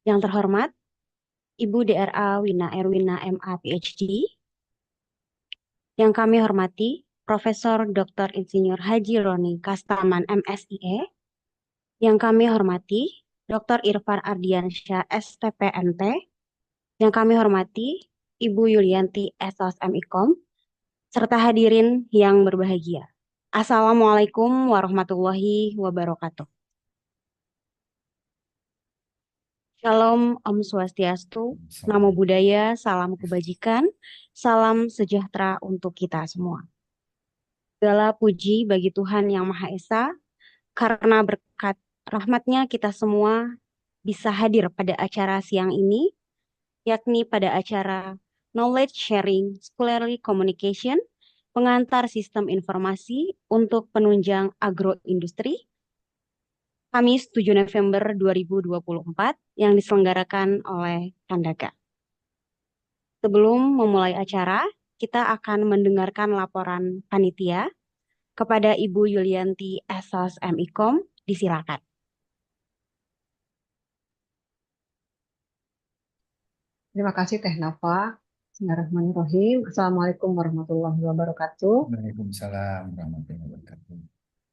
Yang terhormat, Ibu DRA Wina Erwina MA PhD, yang kami hormati, Profesor Dr. Insinyur Haji Roni Kastaman MSIE, yang kami hormati, Dr. Irfan Ardiansyah STPNP, yang kami hormati, Ibu Yulianti SOSMIKOM, serta hadirin yang berbahagia. Assalamualaikum warahmatullahi wabarakatuh. Shalom, Om Swastiastu, Namo Buddhaya, salam kebajikan, salam sejahtera untuk kita semua. Segala puji bagi Tuhan Yang Maha Esa, karena berkat rahmatnya kita semua bisa hadir pada acara siang ini, yakni pada acara Knowledge Sharing Scholarly Communication, pengantar sistem informasi untuk penunjang agroindustri, Kamis 7 November 2024 yang diselenggarakan oleh Kandaga. Sebelum memulai acara, kita akan mendengarkan laporan panitia kepada Ibu Yulianti Esos MIKOM. Disilakan. Terima kasih Teh Nafa. Bismillahirrahmanirrahim. Assalamualaikum warahmatullahi wabarakatuh. Waalaikumsalam warahmatullahi wabarakatuh.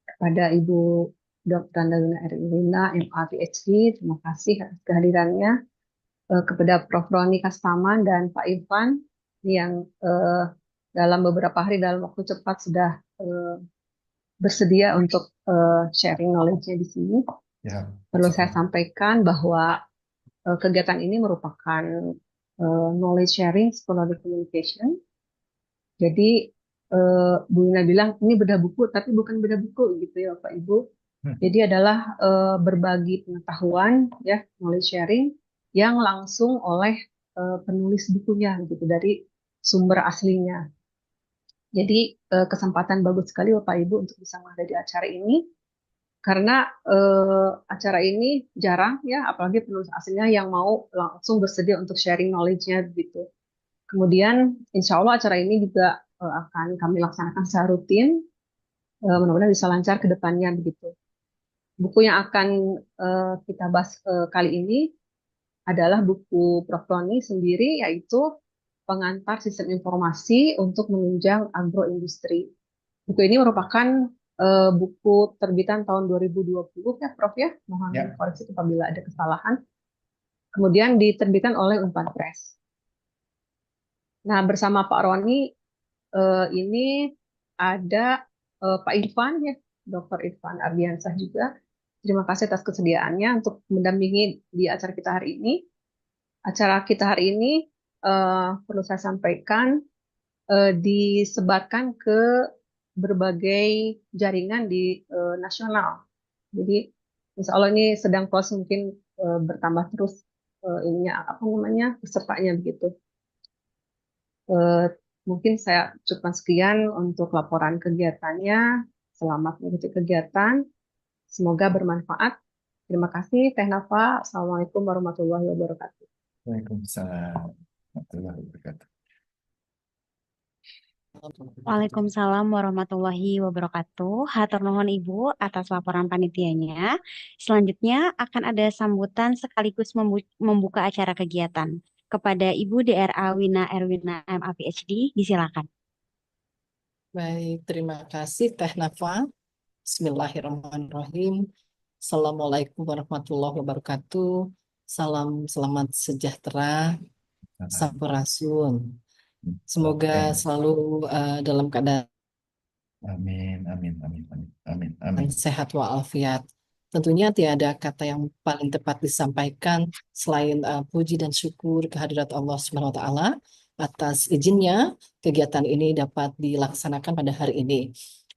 Kepada Ibu Dr. Andalina Erwina, MA PhD, terima kasih atas kehadirannya. Kepada Prof. Roni Kastaman dan Pak Irfan yang dalam beberapa hari dalam waktu cepat sudah bersedia untuk sharing knowledge-nya di sini. Ya, Perlu saya sampaikan bahwa kegiatan ini merupakan knowledge sharing scholarly communication. Jadi Bu Ina bilang ini bedah buku, tapi bukan bedah buku gitu ya Pak Ibu. Jadi adalah berbagi pengetahuan ya, knowledge sharing yang langsung oleh penulis bukunya gitu dari sumber aslinya. Jadi kesempatan bagus sekali Bapak Ibu untuk bisa menghadiri acara ini karena acara ini jarang ya, apalagi penulis aslinya yang mau langsung bersedia untuk sharing knowledge-nya gitu. Kemudian insya Allah acara ini juga akan kami laksanakan secara rutin. Mudah-mudahan bisa lancar ke depannya begitu. Buku yang akan kita bahas kali ini adalah buku Prof. Roni sendiri, yaitu Pengantar Sistem Informasi untuk Menunjang Agroindustri. Buku ini merupakan buku terbitan tahun 2020 ya Prof ya, mohon koreksi apabila ada kesalahan. Kemudian diterbitkan oleh Unpad Press. Nah, bersama Pak Roni ini ada Pak Irfan ya, Dr. Irfan Ardiansyah juga. Terima kasih atas kesediaannya untuk mendampingi di acara kita hari ini. Acara kita hari ini perlu saya sampaikan disebarkan ke berbagai jaringan di nasional. Jadi insya Allah ini sedang proses mungkin bertambah terus ininya apa namanya pesertanya begitu. Mungkin saya cukupkan sekian untuk laporan kegiatannya. Selamat mengikuti kegiatan. Semoga bermanfaat. Terima kasih, Teh Nafa. Assalamualaikum warahmatullahi wabarakatuh. Waalaikumsalam warahmatullahi wabarakatuh. Waalaikumsalam warahmatullahi wabarakatuh. Hatur nuhun Ibu atas laporan panitianya. Selanjutnya akan ada sambutan sekaligus membuka acara kegiatan. Kepada Ibu DRA Wina Erwina MA PhD, disilakan. Baik, terima kasih Teh Nafa. Bismillahirrahmanirrahim. Assalamualaikum warahmatullahi wabarakatuh. Salam selamat sejahtera, sampurasun. Semoga selalu dalam keadaan Amin, amin, amin, amin, amin, amin. sehat walafiat. Tentunya tiada kata yang paling tepat disampaikan selain puji dan syukur kehadirat Allah Subhanahu wa taala atas izinnya kegiatan ini dapat dilaksanakan pada hari ini.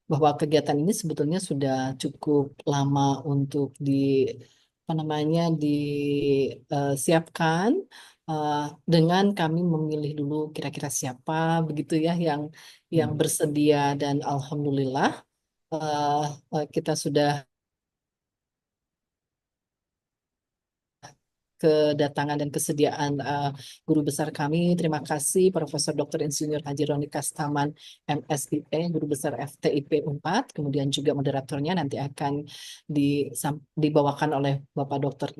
Bahwa kegiatan ini sebetulnya sudah cukup lama untuk apa namanya disiapkan dengan kami memilih dulu kira-kira siapa begitu ya yang bersedia dan alhamdulillah kita sudah kedatangan dan kesediaan guru besar kami. Terima kasih Profesor Dr. Insinyur Haji Roni Kastaman MSIP, guru besar FTIP 4. Kemudian juga moderatornya nanti akan dibawakan oleh Bapak Dr.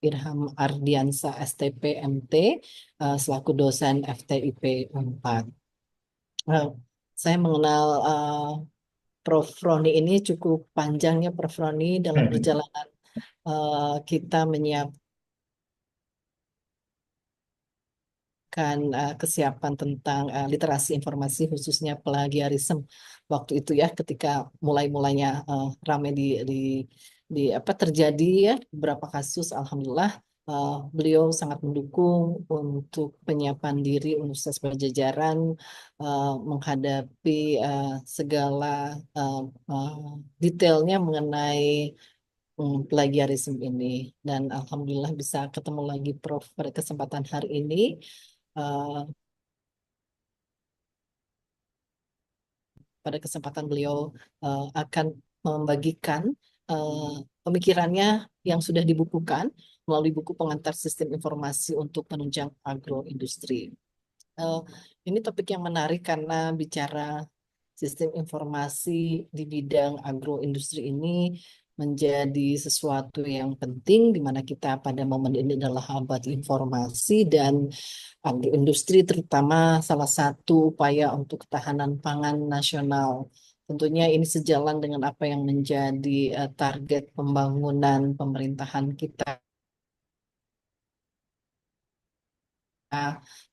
Irham Ardiansa STP MT selaku dosen FTIP 4. Eh, saya mengenal Prof. Roni ini cukup panjangnya Prof. Roni dalam perjalanan kita menyiapkan kesiapan tentang literasi informasi khususnya plagiarisme waktu itu ya ketika mulai-mulainya ramai di apa terjadi ya beberapa kasus. Alhamdulillah beliau sangat mendukung untuk penyiapan diri Universitas Pajajaran menghadapi segala uh, uh, detailnya mengenai plagiarisme ini. Dan alhamdulillah bisa ketemu lagi Prof pada kesempatan hari ini. Eh, Pada kesempatan beliau akan membagikan eh, pemikirannya yang sudah dibukukan melalui buku pengantar sistem informasi untuk penunjang agroindustri. Eh, ini topik yang menarik karena bicara sistem informasi di bidang agroindustri ini menjadi sesuatu yang penting di mana kita pada momen ini adalah abad informasi dan agroindustri terutama salah satu upaya untuk ketahanan pangan nasional. Tentunya ini sejalan dengan apa yang menjadi target pembangunan pemerintahan kita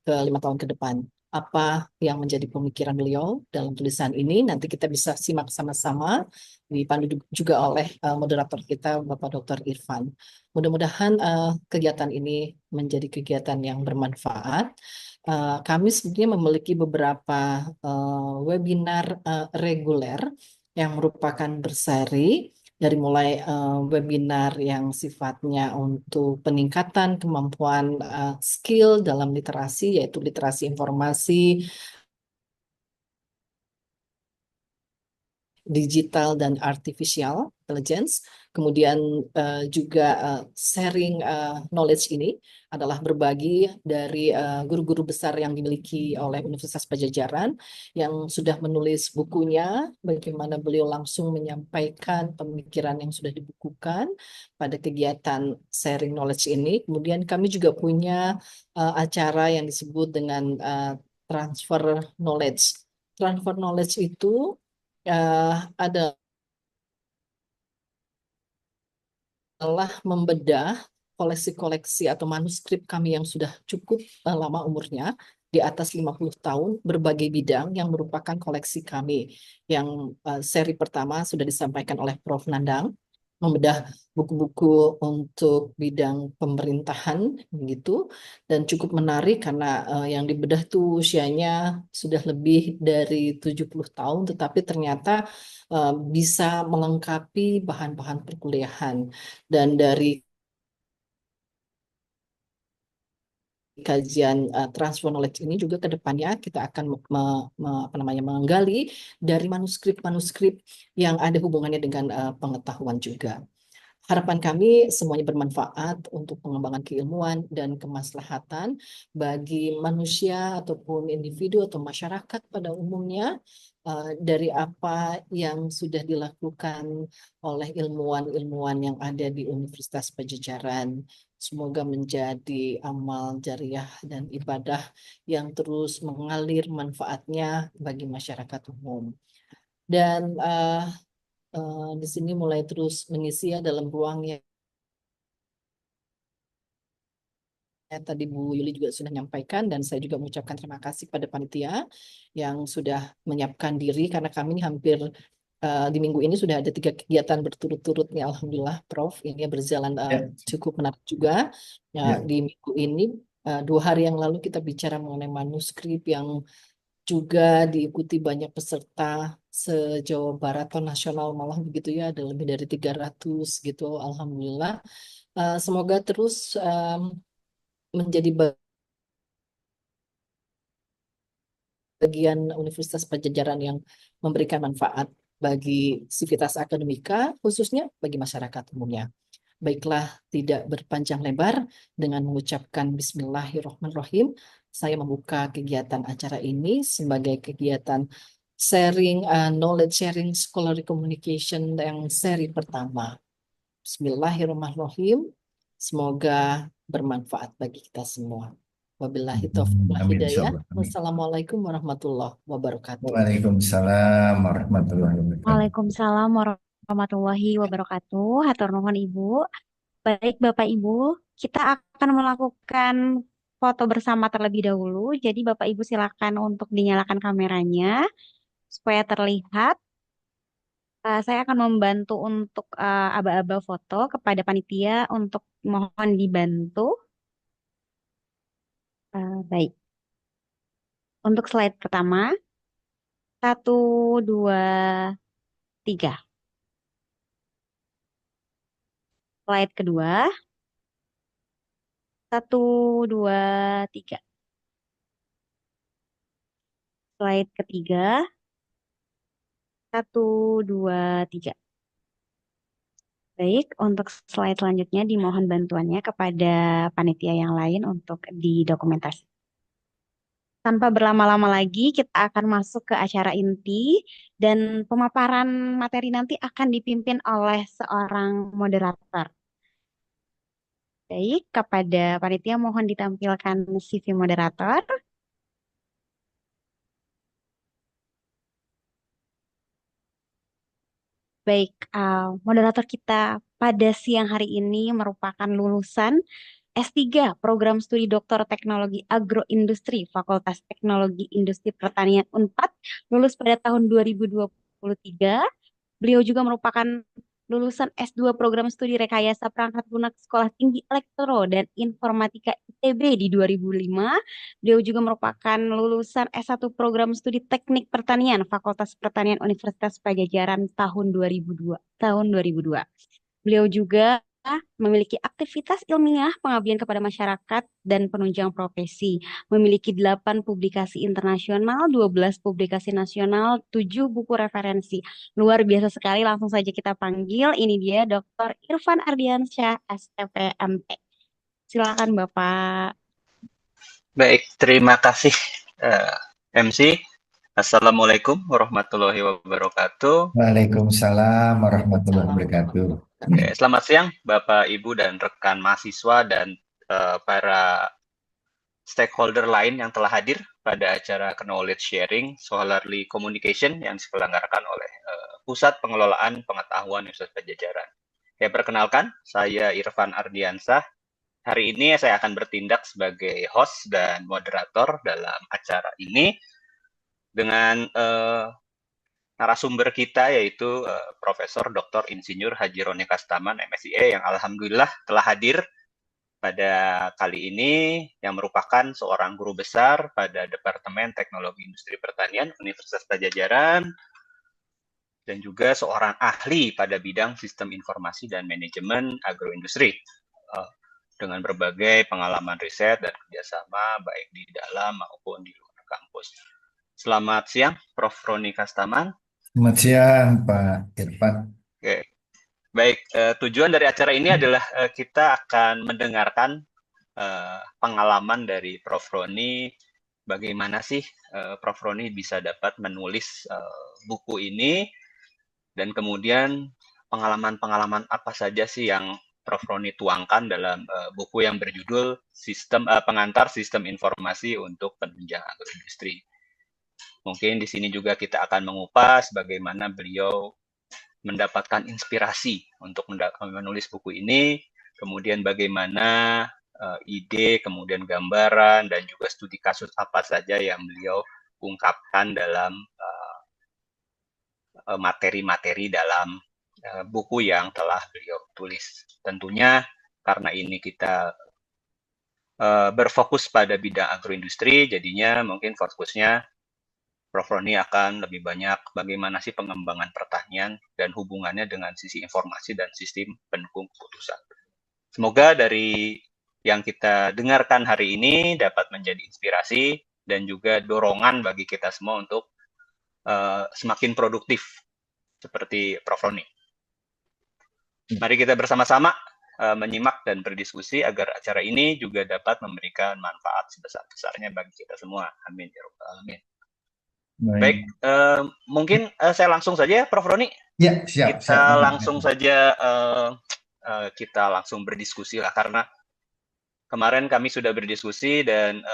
ke 5 tahun ke depan. Apa yang menjadi pemikiran beliau dalam tulisan ini nanti kita bisa simak sama-sama dipandu juga oleh moderator kita Bapak Dr. Irfan. Mudah-mudahan kegiatan ini menjadi kegiatan yang bermanfaat. Kami sebenarnya memiliki beberapa webinar reguler yang merupakan berseri dari mulai webinar yang sifatnya untuk peningkatan kemampuan skill dalam literasi, yaitu literasi informasi, digital dan artificial intelligence. Kemudian juga sharing knowledge ini adalah berbagi dari guru-guru besar yang dimiliki oleh Universitas Pajajaran yang sudah menulis bukunya, bagaimana beliau langsung menyampaikan pemikiran yang sudah dibukukan pada kegiatan sharing knowledge ini. Kemudian kami juga punya acara yang disebut dengan transfer knowledge. Transfer knowledge itu ada adalah membedah koleksi-koleksi atau manuskrip kami yang sudah cukup lama umurnya, di atas 50 tahun, berbagai bidang yang merupakan koleksi kami. Yang seri pertama sudah disampaikan oleh Prof. Nandang, membedah buku-buku untuk bidang pemerintahan, gitu. Dan cukup menarik karena yang dibedah tuh usianya sudah lebih dari 70 tahun, tetapi ternyata bisa melengkapi bahan-bahan perkuliahan. Dan dari kajian transfer knowledge ini juga ke depannya kita akan apa namanya, menggali dari manuskrip-manuskrip yang ada hubungannya dengan pengetahuan juga. Harapan kami semuanya bermanfaat untuk pengembangan keilmuan dan kemaslahatan bagi manusia ataupun individu atau masyarakat pada umumnya dari apa yang sudah dilakukan oleh ilmuwan-ilmuwan yang ada di Universitas Pajajaran. Semoga menjadi amal jariah dan ibadah yang terus mengalir manfaatnya bagi masyarakat umum. Dan di sini mulai terus mengisi ya dalam ruang yang tadi Bu Yuli juga sudah menyampaikan dan saya juga mengucapkan terima kasih pada panitia yang sudah menyiapkan diri karena kami ini hampir di minggu ini sudah ada 3 kegiatan berturut-turut nih Alhamdulillah Prof. Ini berjalan cukup menarik juga. Di minggu ini 2 hari yang lalu kita bicara mengenai manuskrip yang juga diikuti banyak peserta se-Jawa Barat atau nasional malah begitu ya, ada lebih dari 300 gitu. Alhamdulillah. Semoga terus menjadi bagian Universitas Pajajaran yang memberikan manfaat bagi sivitas akademika, khususnya bagi masyarakat umumnya. Baiklah, tidak berpanjang lebar, dengan mengucapkan Bismillahirrahmanirrahim, saya membuka kegiatan acara ini sebagai kegiatan sharing, knowledge sharing, scholarly communication yang seri pertama. Bismillahirrahmanirrahim. Semoga bermanfaat bagi kita semua. Wabillahi taufiq wal Amin, hidayah. insyaallah. Amin. Wassalamualaikum warahmatullahi wabarakatuh. Waalaikumsalam warahmatullahi wabarakatuh. Waalaikumsalam warahmatullahi wabarakatuh. Hatur nuhun Ibu. Baik Bapak Ibu, kita akan melakukan foto bersama terlebih dahulu. Jadi Bapak Ibu silakan untuk dinyalakan kameranya supaya terlihat. Saya akan membantu untuk aba-aba foto kepada panitia untuk mohon dibantu. Baik, untuk slide pertama, 1, 2, 3. Slide kedua, 1, 2, 3. Slide ketiga, 1, 2, 3. Baik, untuk slide selanjutnya dimohon bantuannya kepada panitia yang lain untuk didokumentasi. Tanpa berlama-lama lagi, kita akan masuk ke acara inti dan pemaparan materi nanti akan dipimpin oleh seorang moderator. Baik, kepada panitia mohon ditampilkan CV moderator. Baik, moderator kita pada siang hari ini merupakan lulusan S3 Program Studi Doktor Teknologi Agroindustri Fakultas Teknologi Industri Pertanian Unpad, lulus pada tahun 2023. Beliau juga merupakan lulusan S2 Program Studi Rekayasa Perangkat Lunak Sekolah Tinggi Elektro dan Informatika ITB di 2005. Beliau juga merupakan lulusan S1 Program Studi Teknik Pertanian Fakultas Pertanian Universitas Pajajaran tahun 2002. Beliau juga memiliki aktivitas ilmiah, pengabdian kepada masyarakat, dan penunjang profesi. Memiliki 8 publikasi internasional, 12 publikasi nasional, 7 buku referensi. Luar biasa sekali, langsung saja kita panggil. Ini dia Dr. Irfan Ardiansyah, STPMT. Silakan Bapak. Baik, terima kasih MC. Assalamualaikum warahmatullahi wabarakatuh. Waalaikumsalam warahmatullahi wabarakatuh. Oke, selamat siang Bapak, Ibu, dan rekan mahasiswa dan para stakeholder lain yang telah hadir pada acara Knowledge Sharing Scholarly Communication yang diselenggarakan oleh Pusat Pengelolaan Pengetahuan Universitas Pajajaran. Ya, perkenalkan, saya Irfan Ardiansyah. Hari ini saya akan bertindak sebagai host dan moderator dalam acara ini dengan narasumber kita yaitu Profesor Dr. Insinyur Haji Roni Kastaman, MSIE, yang alhamdulillah telah hadir pada kali ini, yang merupakan seorang guru besar pada Departemen Teknologi Industri Pertanian Universitas Pajajaran dan juga seorang ahli pada bidang sistem informasi dan manajemen agroindustri dengan berbagai pengalaman riset dan kerjasama baik di dalam maupun di luar kampus. Selamat siang, Prof. Roni Kastaman. Selamat siang, Pak Irfan. Oke. Baik, tujuan dari acara ini adalah kita akan mendengarkan pengalaman dari Prof. Roni, bagaimana sih Prof. Roni bisa dapat menulis buku ini, dan kemudian pengalaman-pengalaman apa saja sih yang Prof. Roni tuangkan dalam buku yang berjudul Pengantar Sistem Informasi untuk Penunjang Agroindustri. Mungkin di sini juga kita akan mengupas bagaimana beliau mendapatkan inspirasi untuk menulis buku ini, kemudian bagaimana ide, kemudian gambaran, dan juga studi kasus apa saja yang beliau ungkapkan dalam materi-materi dalam buku yang telah beliau tulis. Tentunya karena ini kita berfokus pada bidang agroindustri, jadinya mungkin fokusnya Prof. Roni akan lebih banyak bagaimana sih pengembangan pertanian dan hubungannya dengan sisi informasi dan sistem pendukung keputusan. Semoga dari yang kita dengarkan hari ini dapat menjadi inspirasi dan juga dorongan bagi kita semua untuk semakin produktif seperti Prof. Roni. Mari kita bersama-sama menyimak dan berdiskusi agar acara ini juga dapat memberikan manfaat sebesar-besarnya bagi kita semua. Amin ya rabbal alamin. Baik, mungkin saya langsung saja, Prof. Roni. Ya, siap. Kita langsung saja kita langsung berdiskusi lah, karena kemarin kami sudah berdiskusi dan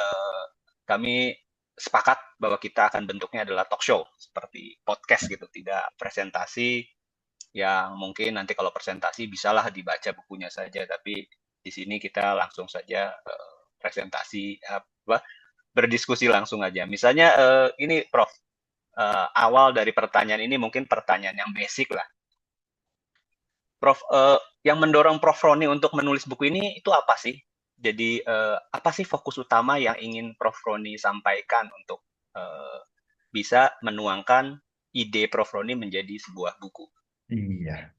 kami sepakat bahwa kita akan bentuknya adalah talk show seperti podcast gitu, tidak presentasi yang mungkin nanti kalau presentasi bisalah dibaca bukunya saja, tapi di sini kita langsung saja presentasi berdiskusi langsung aja. Misalnya ini Prof, awal dari pertanyaan ini mungkin pertanyaan yang basic lah. Prof, yang mendorong Prof Roni untuk menulis buku ini itu apa sih? Jadi apa sih fokus utama yang ingin Prof Roni sampaikan untuk bisa menuangkan ide Prof Roni menjadi sebuah buku? Iya,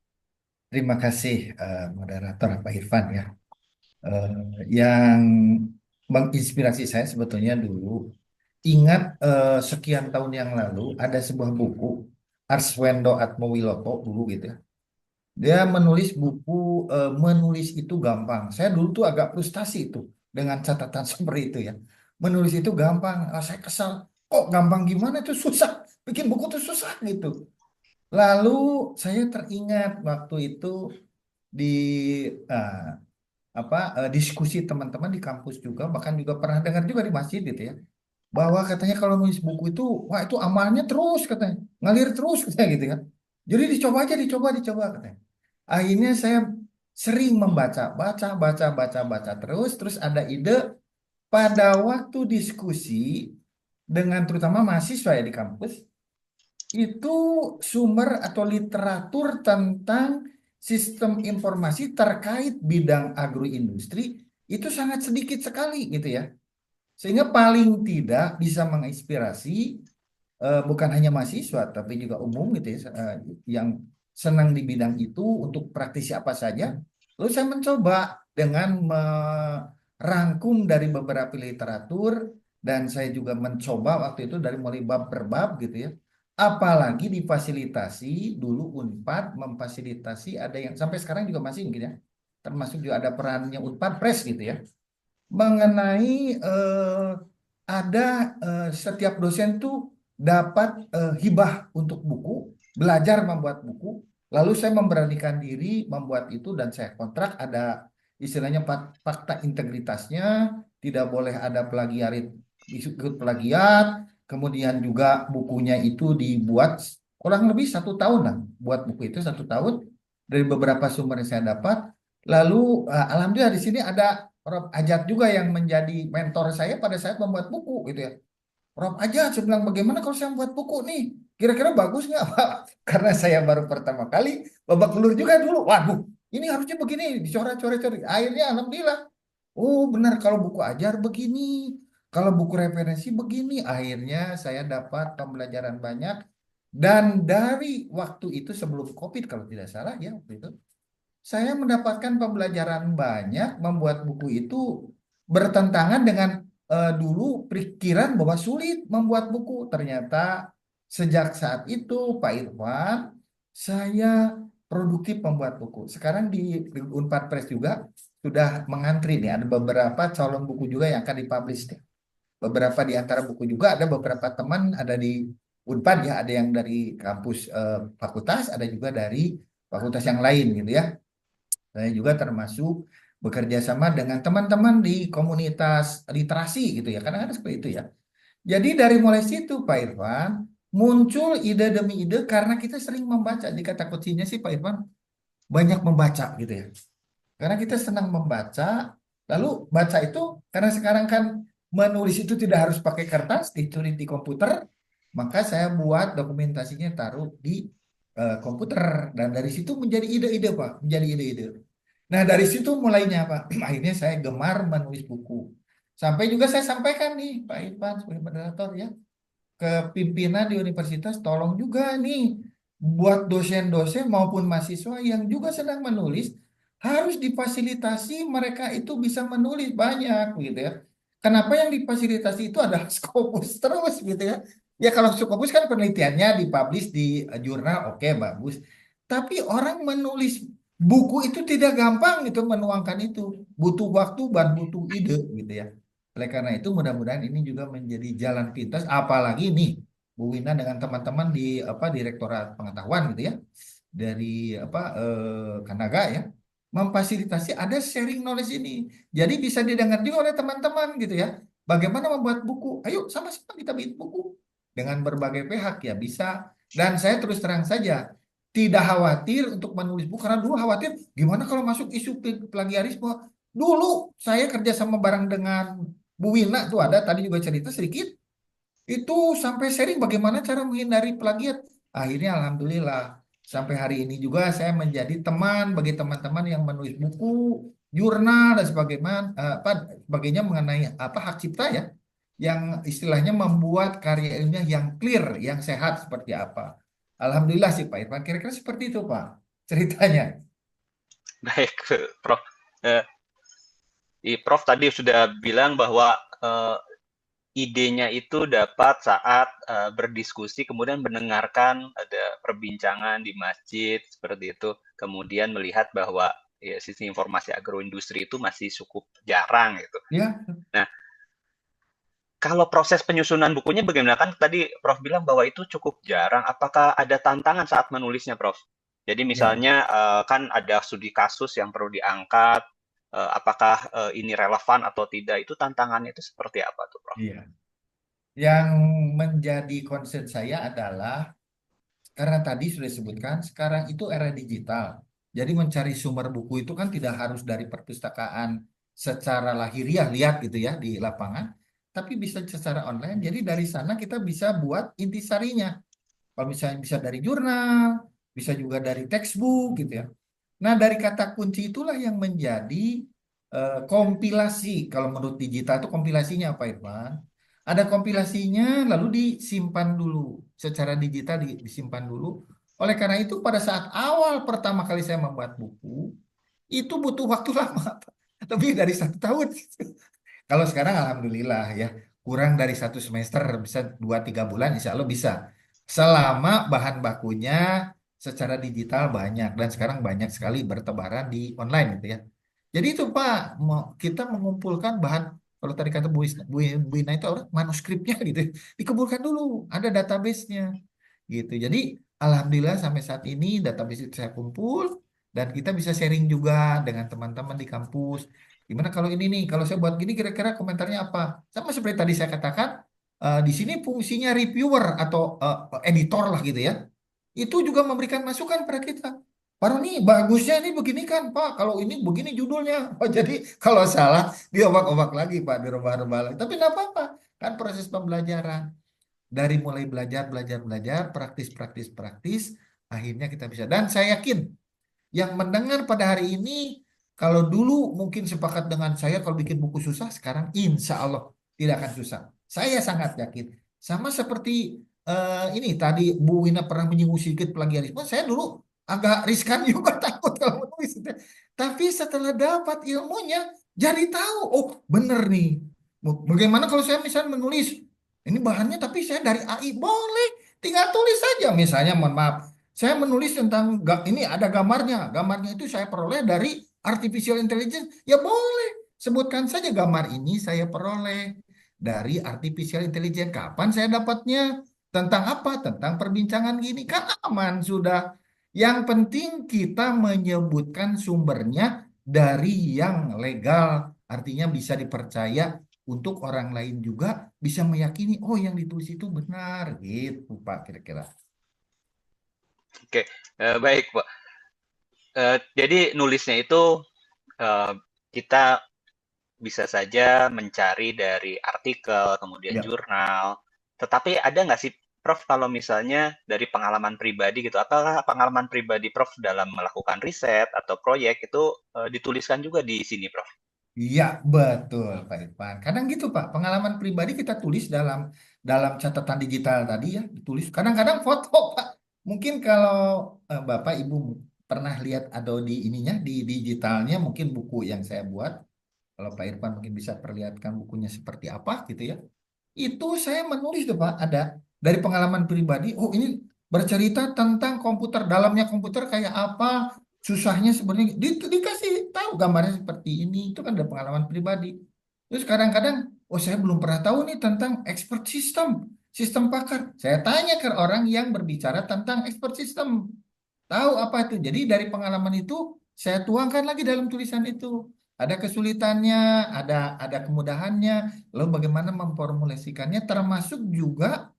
terima kasih moderator Pak Irfan ya. Yang menginspirasi saya sebetulnya dulu, ingat sekian tahun yang lalu ada sebuah buku Arswendo Atmowiloto dulu gitu ya. Dia menulis buku menulis itu gampang. Saya dulu tuh agak frustasi itu dengan catatan seperti itu ya. Menulis itu gampang. Saya kesal. Kok gampang gimana itu susah. Bikin buku tuh susah gitu. Lalu saya teringat waktu itu di eh, diskusi teman-teman di kampus juga, bahkan juga pernah dengar juga di masjid gitu ya, bahwa katanya kalau nulis buku itu, wah itu amalnya terus katanya, ngalir terus katanya gitu kan. Jadi dicoba aja, dicoba katanya. Akhirnya saya sering membaca, baca terus ada ide pada waktu diskusi dengan terutama mahasiswa ya di kampus, itu sumber atau literatur tentang sistem informasi terkait bidang agroindustri itu sangat sedikit sekali gitu ya. Sehingga paling tidak bisa menginspirasi bukan hanya mahasiswa tapi juga umum gitu ya, yang senang di bidang itu untuk praktisi apa saja. Lalu saya mencoba dengan merangkum dari beberapa literatur dan saya juga mencoba waktu itu dari mulai bab per bab gitu ya. Apalagi difasilitasi dulu Unpad memfasilitasi ada yang sampai sekarang juga masih gitu ya. Termasuk juga ada perannya Unpad Press gitu ya, mengenai ada setiap dosen tuh dapat hibah untuk buku, belajar membuat buku. Lalu saya memberanikan diri membuat itu dan saya kontrak ada istilahnya fakta integritasnya, tidak boleh ada ikut plagiat. Kemudian juga bukunya itu dibuat kurang lebih 1 tahun lah, buat buku itu 1 tahun dari beberapa sumber yang saya dapat. Lalu alhamdulillah di sini ada Rob Ajat juga yang menjadi mentor saya pada saat membuat buku gitu ya. Rob Ajat, saya bilang bagaimana kalau saya membuat buku nih? Kira-kira bagus nggak Pak? Karena saya baru pertama kali babak belur juga dulu. Waduh, ini harusnya begini, dicoret-coret. Akhirnya alhamdulillah. Oh benar kalau buku ajar begini, kalau buku referensi begini. Akhirnya saya dapat pembelajaran banyak. Dan dari waktu itu sebelum COVID kalau tidak salah ya waktu itu, saya mendapatkan pembelajaran banyak membuat buku itu bertentangan dengan dulu pikiran bahwa sulit membuat buku. Ternyata sejak saat itu Pak Irfan, saya produktif membuat buku. Sekarang di Unpad Press juga sudah mengantri nih, ada beberapa calon buku juga yang akan dipublish nih. Beberapa di antara buku juga ada beberapa teman ada di Unpad ya, ada yang dari kampus fakultas, ada juga dari fakultas yang lain gitu ya. Saya juga termasuk bekerja sama dengan teman-teman di komunitas literasi gitu ya, kadang-kadang seperti itu ya. Jadi dari mulai situ Pak Irfan, muncul ide demi ide karena kita sering membaca. Di kata kuncinya sih Pak Irfan, banyak membaca gitu ya. Karena kita senang membaca, lalu baca itu karena sekarang kan menulis itu tidak harus pakai kertas, ditulis di komputer, maka saya buat dokumentasinya taruh di komputer dan dari situ menjadi ide-ide Pak, menjadi ide-ide. Nah dari situ mulainya Pak, akhirnya saya gemar menulis buku. Sampai juga saya sampaikan nih Pak Irfan sebagai moderator ya, ke pimpinan di universitas, tolong juga nih buat dosen-dosen maupun mahasiswa yang juga sedang menulis, harus difasilitasi mereka itu bisa menulis banyak gitu ya. Kenapa yang difasilitasi itu adalah Scopus terus gitu ya. Ya kalau Scopus kan penelitiannya dipublish di jurnal, oke bagus. Tapi orang menulis buku itu tidak gampang gitu menuangkan itu. Butuh waktu dan butuh ide gitu ya. Oleh karena itu mudah-mudahan ini juga menjadi jalan pintas, apalagi nih Bu Wina dengan teman-teman di Direktorat Pengetahuan gitu ya, dari Kanaga ya, memfasilitasi ada sharing knowledge ini. Jadi bisa didengar juga oleh teman-teman gitu ya. Bagaimana membuat buku? Ayo sama-sama kita bikin buku dengan berbagai pihak ya bisa. Dan saya terus terang saja tidak khawatir untuk menulis buku karena dulu khawatir gimana kalau masuk isu plagiarisme. Dulu saya kerja sama bareng dengan Bu Wina tuh ada tadi juga cerita sedikit itu sampai sharing bagaimana cara menghindari plagiat. Akhirnya alhamdulillah sampai hari ini juga saya menjadi teman bagi teman-teman yang menulis buku, jurnal dan sebagainya mengenai apa hak cipta ya, yang istilahnya membuat karya ilmiah yang clear, yang sehat seperti apa. Alhamdulillah sih Pak Irfan, kira-kira seperti itu Pak ceritanya. Baik, Prof. Eh, Prof tadi sudah bilang bahwa idenya itu dapat saat berdiskusi, kemudian mendengarkan ada perbincangan di masjid seperti itu, kemudian melihat bahwa ya, sisi informasi agroindustri itu masih cukup jarang gitu. Ya, Nah, kalau proses penyusunan bukunya bagaimana? Kan tadi Prof bilang bahwa itu cukup jarang. Apakah ada tantangan saat menulisnya, Prof? Jadi ya, misalnya kan ada studi kasus yang perlu diangkat, apakah ini relevan atau tidak? Itu tantangannya itu seperti apa tuh, Prof? iya. Yang menjadi concern saya adalah karena tadi sudah disebutkan, sekarang itu era digital. Jadi mencari sumber buku itu kan tidak harus dari perpustakaan secara lahiriah, lihat gitu ya di lapangan, tapi bisa secara online. Jadi dari sana kita bisa buat intisarinya. Kalau misalnya bisa dari jurnal, bisa juga dari textbook gitu ya. Nah dari kata kunci itulah yang menjadi kompilasi. Kalau menurut digital itu kompilasinya apa Irfan? Ada kompilasinya lalu disimpan dulu. Secara digital disimpan dulu. Oleh karena itu pada saat awal pertama kali saya membuat buku, itu butuh waktu lama. Lebih dari 1 tahun. Kalau sekarang alhamdulillah ya kurang dari 1 semester bisa 2-3 bulan insya Allah bisa. Selama bahan bakunya secara digital banyak dan sekarang banyak sekali bertebaran di online gitu ya. Jadi itu Pak, kita mengumpulkan bahan kalau tadi kata Bu Ina itu orang manuskripnya gitu, dikumpulkan dulu, ada database-nya gitu. Jadi alhamdulillah sampai saat ini database itu saya kumpul dan kita bisa sharing juga dengan teman-teman di kampus. Gimana kalau ini nih, kalau saya buat gini kira-kira komentarnya apa? Sama seperti tadi saya katakan, di sini fungsinya reviewer atau editor lah gitu ya. Itu juga memberikan masukan pada kita. Pak Roni, bagusnya ini begini kan, Pak. Kalau ini begini judulnya. Oh, jadi kalau salah, dia obak-obak lagi, Pak, dirubah-rubah lagi. Tapi tidak apa-apa. Kan proses pembelajaran. Dari mulai belajar, belajar, belajar, praktis, praktis, praktis, akhirnya kita bisa. Dan saya yakin, yang mendengar pada hari ini, kalau dulu mungkin sepakat dengan saya, kalau bikin buku susah, sekarang insya Allah tidak akan susah. Saya sangat yakin. Sama seperti ini tadi Bu Wina pernah menyinggung sedikit plagiarisme. Saya dulu agak riskan juga takut kalau menulis. Tapi setelah dapat ilmunya, jadi tahu, oh bener nih. Bagaimana kalau saya misalnya menulis, ini bahannya tapi saya dari AI, boleh. Tinggal tulis saja misalnya, mohon maaf. Saya menulis tentang, ini ada gambarnya. Gambarnya itu saya peroleh dari artificial intelligence. Ya boleh. Sebutkan saja gambar ini saya peroleh dari artificial intelligence. Kapan saya dapatnya? Tentang apa? Tentang perbincangan gini. Kan aman sudah. Yang penting kita menyebutkan sumbernya dari yang legal. Artinya bisa dipercaya untuk orang lain juga bisa meyakini, oh yang ditulis itu benar. Gitu Pak kira-kira. Oke, baik, Pak. Jadi nulisnya itu kita bisa saja mencari dari artikel, kemudian Ya. jurnal. Tetapi ada nggak sih, Prof, kalau misalnya dari pengalaman pribadi gitu, apakah pengalaman pribadi Prof dalam melakukan riset atau proyek itu dituliskan juga di sini, Prof? Iya, betul Pak Irfan. Kadang gitu Pak, pengalaman pribadi kita tulis dalam catatan digital tadi ya, ditulis. Kadang-kadang foto Pak. Mungkin kalau Bapak Ibu pernah lihat atau di ininya di digitalnya mungkin buku yang saya buat. Kalau Pak Irfan mungkin bisa perlihatkan bukunya seperti apa gitu ya. Itu saya menulis tuh Pak, ada dari pengalaman pribadi. Oh ini bercerita tentang komputer, dalamnya komputer kayak apa, susahnya sebenarnya. Dikasih tahu gambarnya seperti ini, itu kan ada pengalaman pribadi. Terus kadang-kadang, oh saya belum pernah tahu nih tentang expert system, sistem pakar. Saya tanya ke orang yang berbicara tentang expert system. Tahu apa itu? Jadi dari pengalaman itu saya tuangkan lagi dalam tulisan itu. Ada kesulitannya, ada kemudahannya, lalu bagaimana memformulasikannya, termasuk juga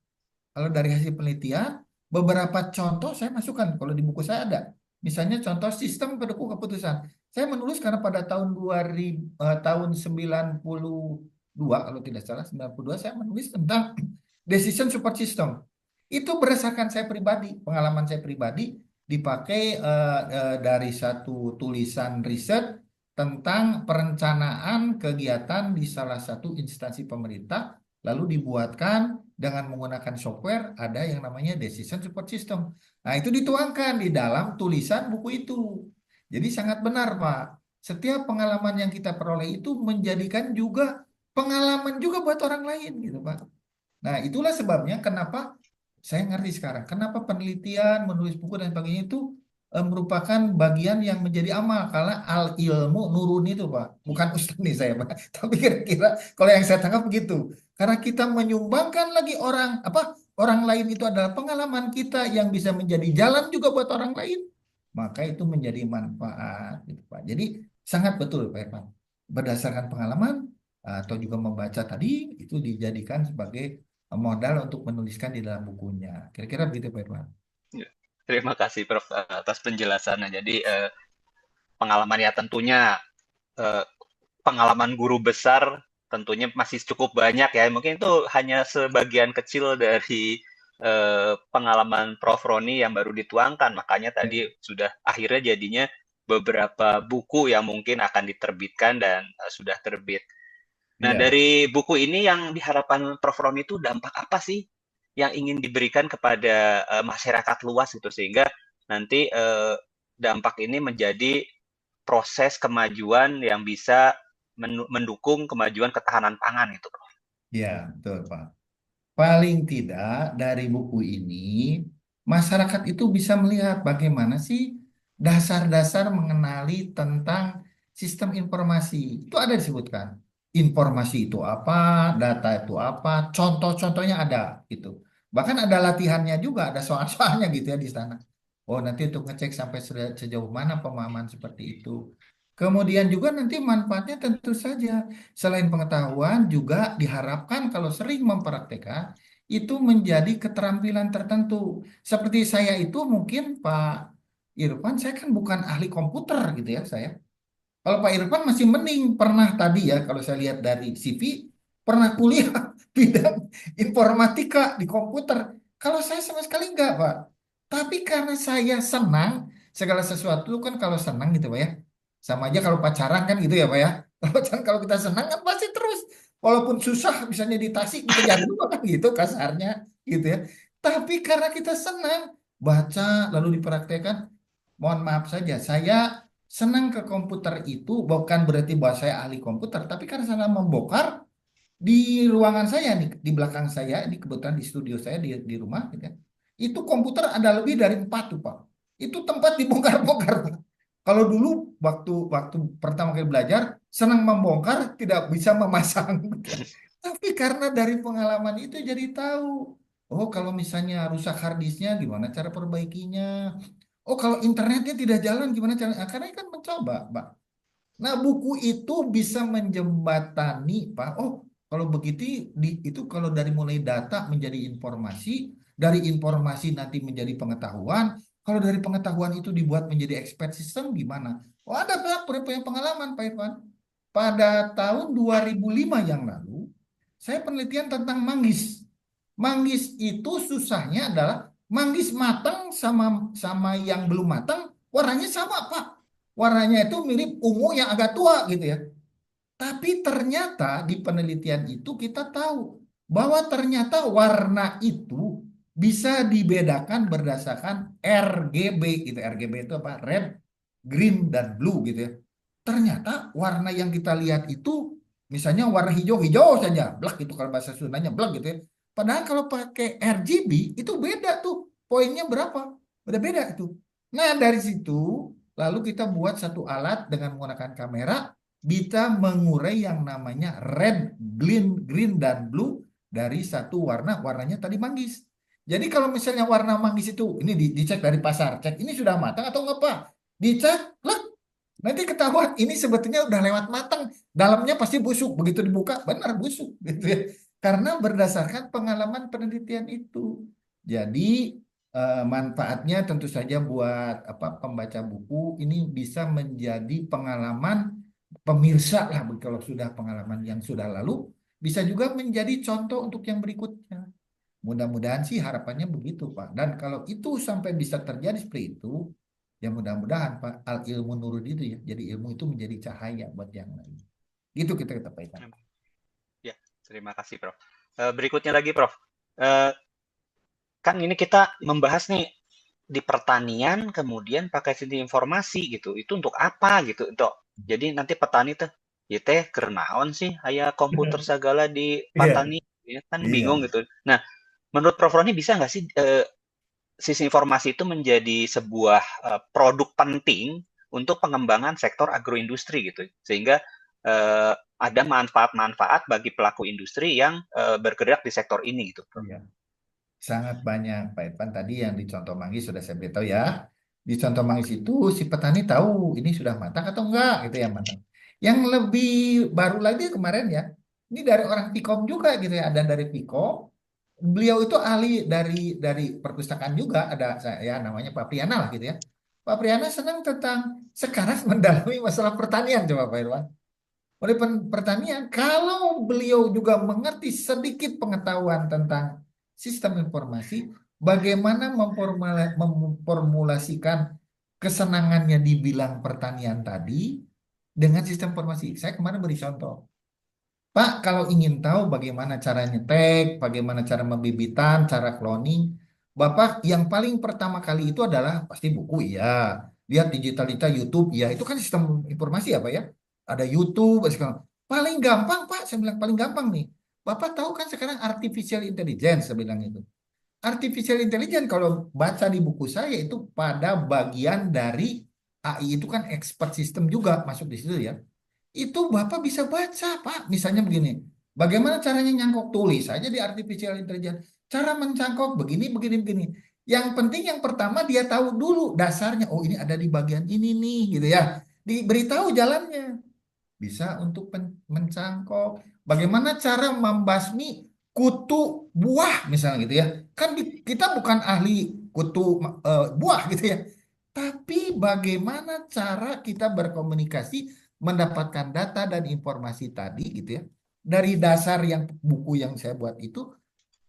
kalau dari hasil penelitian, beberapa contoh saya masukkan. Kalau di buku saya ada. Misalnya contoh sistem pendukung keputusan. Saya menulis karena pada tahun 2000, tahun 92, kalau tidak salah, 92, saya menulis tentang decision support system. Itu berdasarkan saya pribadi, pengalaman saya pribadi, dipakai dari satu tulisan riset tentang perencanaan kegiatan di salah satu instansi pemerintah, lalu dibuatkan dengan menggunakan software ada yang namanya decision support system. Nah, itu dituangkan di dalam tulisan buku itu. Jadi sangat benar, Pak. Setiap pengalaman yang kita peroleh itu menjadikan juga pengalaman juga buat orang lain gitu, Pak. Nah, itulah sebabnya kenapa saya ngerti sekarang. Kenapa penelitian, menulis buku dan sebagainya itu merupakan bagian yang menjadi amal. Karena al ilmu nurun itu, Pak. Bukan ustaz nih saya, Pak. Tapi kira-kira kalau yang saya tangkap begitu. Karena kita menyumbangkan lagi orang lain itu adalah pengalaman kita yang bisa menjadi jalan juga buat orang lain. Maka itu menjadi manfaat, gitu, Pak. Jadi sangat betul, Pak Irfan. Berdasarkan pengalaman atau juga membaca tadi itu dijadikan sebagai modal untuk menuliskan di dalam bukunya. Kira-kira begitu Pak Irwan. Ya, terima kasih Prof atas penjelasannya. Jadi pengalaman ya tentunya pengalaman guru besar tentunya masih cukup banyak ya. Mungkin itu hanya sebagian kecil dari pengalaman Prof Roni yang baru dituangkan. Makanya tadi sudah akhirnya jadinya beberapa buku yang mungkin akan diterbitkan dan sudah terbit. Nah, Iya. dari buku ini yang diharapkan Prof Roni itu dampak apa sih yang ingin diberikan kepada masyarakat luas gitu sehingga nanti dampak ini menjadi proses kemajuan yang bisa mendukung kemajuan ketahanan pangan gitu, Prof. Ya, betul Pak. Paling tidak dari buku ini masyarakat itu bisa melihat bagaimana sih dasar-dasar mengenali tentang sistem informasi. Itu ada disebutkan. Informasi itu apa, data itu apa, contoh-contohnya ada gitu. Bahkan ada latihannya juga, ada soal-soalnya gitu ya di sana. Oh, nanti untuk ngecek sampai sejauh mana pemahaman seperti itu. Kemudian juga nanti manfaatnya tentu saja. Selain pengetahuan juga diharapkan kalau sering mempraktekkan itu menjadi keterampilan tertentu. Seperti saya itu mungkin Pak Irfan, saya kan bukan ahli komputer gitu ya saya. Kalau Pak Irfan masih mending pernah tadi ya kalau saya lihat dari CV pernah kuliah bidang informatika di komputer. Kalau saya sama sekali enggak, Pak. Tapi karena saya senang segala sesuatu kan kalau senang gitu Pak ya. Sama aja kalau pacaran kan gitu ya Pak ya. Kalau pacaran kalau kita senang kan pasti terus. Walaupun susah misalnya di Tasik dikejar juga kan gitu kasarnya gitu ya. Tapi karena kita senang baca lalu dipraktekkan, mohon maaf saja saya senang ke komputer itu bukan berarti bahwa saya ahli komputer, tapi karena saya membongkar di ruangan saya nih, di belakang saya, ini kebetulan di studio saya di rumah, gitu ya. Itu komputer ada lebih dari 4 tuh Pak. Itu tempat dibongkar-bongkar Pak. Kalau dulu waktu waktu pertama kali belajar senang membongkar, tidak bisa memasang. Gitu ya. Tapi karena dari pengalaman itu jadi tahu, oh kalau misalnya rusak harddisknya gimana cara perbaikinya. Oh kalau internetnya tidak jalan gimana cara? Nah, karena kan mencoba, Pak. Nah, buku itu bisa menjembatani, Pak. Oh, kalau begitu itu kalau dari mulai data menjadi informasi, dari informasi nanti menjadi pengetahuan, kalau dari pengetahuan itu dibuat menjadi expert system gimana? Oh, ada Pak, punya pengalaman Pak Irfan. Pada tahun 2005 yang lalu, saya penelitian tentang manggis. Manggis itu susahnya adalah manggis matang sama sama yang belum matang warnanya sama, Pak. Warnanya itu mirip ungu yang agak tua gitu ya. Tapi ternyata di penelitian itu kita tahu bahwa ternyata warna itu bisa dibedakan berdasarkan RGB gitu. RGB itu apa? Red, green, dan blue gitu ya. Ternyata warna yang kita lihat itu misalnya warna hijau-hijau saja. Black itu kalau bahasa Sundanya black gitu ya. Padahal kalau pakai RGB itu beda tuh. Poinnya berapa? Beda-beda itu. Nah dari situ lalu kita buat satu alat dengan menggunakan kamera bisa mengurai yang namanya red, green, dan blue dari satu warna. Warnanya tadi manggis. Jadi kalau misalnya warna manggis itu ini dicek dari pasar, cek ini sudah matang atau enggak Pak? Dicek, Nanti ketahuan ini sebetulnya udah lewat matang, dalamnya pasti busuk. Begitu dibuka, benar busuk gitu ya. Karena berdasarkan pengalaman penelitian itu. Jadi manfaatnya tentu saja buat apa pembaca buku ini bisa menjadi pengalaman pemirsa lah kalau sudah pengalaman yang sudah lalu bisa juga menjadi contoh untuk yang berikutnya. Mudah-mudahan sih harapannya begitu, Pak. Dan kalau itu sampai bisa terjadi seperti itu, ya mudah-mudahan Pak, al ilmu nurun itu ya. Jadi ilmu itu menjadi cahaya buat yang lain. Gitu kita Pak Ivan. Ya, terima kasih, Prof. Berikutnya lagi, Prof. Eh, kan ini kita membahas nih di pertanian, kemudian pakai sistem informasi gitu. Itu untuk apa gitu? Jadi nanti petani tuh, ya teh kernaon sih, aya komputer segala di Iya, petani, ya kan iya. bingung gitu. Nah, menurut Prof. Roni bisa nggak sih sistem informasi itu menjadi sebuah produk penting untuk pengembangan sektor agroindustri gitu, sehingga ada manfaat-manfaat bagi pelaku industri yang bergerak di sektor ini gitu, Prof. Iya. Sangat banyak Pak Irfan tadi yang di contoh manggis sudah saya beritahu ya. Di contoh manggis itu si petani tahu ini sudah matang atau enggak gitu ya matang. Yang lebih baru lagi kemarin ya, ini dari orang Vkom juga gitu ya, ada dari Vkom. Beliau itu ahli dari perpustakaan juga ada saya namanya Pak Priyana lah gitu ya. Pak Priyana senang tentang sekarang mendalami masalah pertanian coba Pak Irwan. Oleh pertanian, kalau beliau juga mengerti sedikit pengetahuan tentang sistem informasi, bagaimana memformulasikan kesenangannya di bidang pertanian tadi dengan sistem informasi. Saya kemarin beri contoh. Pak, kalau ingin tahu bagaimana cara nyetek, bagaimana cara membibitan, cara cloning, Bapak yang paling pertama kali itu adalah pasti buku ya. Lihat digitalita YouTube ya. Itu kan sistem informasi apa ya? Ada YouTube, sekarang. Paling gampang Pak, saya bilang paling gampang nih. Bapak tahu kan sekarang artificial intelligence, saya bilang itu. Artificial intelligence kalau baca di buku saya itu pada bagian dari AI itu kan expert system juga masuk di situ ya. Itu Bapak bisa baca, Pak. Misalnya begini, bagaimana caranya nyangkok tulis saja di artificial intelligence. Cara mencangkok begini, begini, begini. Yang penting yang pertama dia tahu dulu dasarnya. Oh ini ada di bagian ini nih, gitu ya. Diberitahu jalannya. Bisa untuk mencangkok. Bagaimana cara membasmi kutu buah misalnya gitu ya. Kan kita bukan ahli kutu buah gitu ya. Tapi bagaimana cara kita berkomunikasi mendapatkan data dan informasi tadi gitu ya. Dari dasar yang buku yang saya buat itu,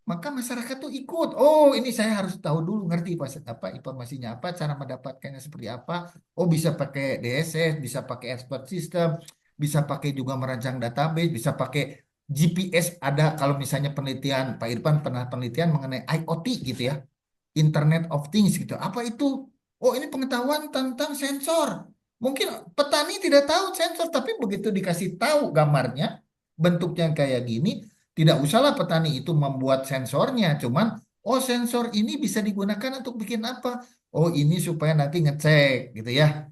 maka masyarakat tuh ikut. Oh, ini saya harus tahu dulu ngerti apa informasinya apa, cara mendapatkannya seperti apa. Oh, bisa pakai DSS, bisa pakai expert system, bisa pakai juga merancang database, bisa pakai GPS ada kalau misalnya penelitian Pak Irfan pernah penelitian mengenai IoT gitu ya. Internet of Things gitu. Apa itu? Oh, ini pengetahuan tentang sensor. Mungkin petani tidak tahu sensor, tapi begitu dikasih tahu gambarnya, bentuknya kayak gini, tidak usahlah petani itu membuat sensornya, cuman oh sensor ini bisa digunakan untuk bikin apa? Oh, ini supaya nanti ngecek gitu ya.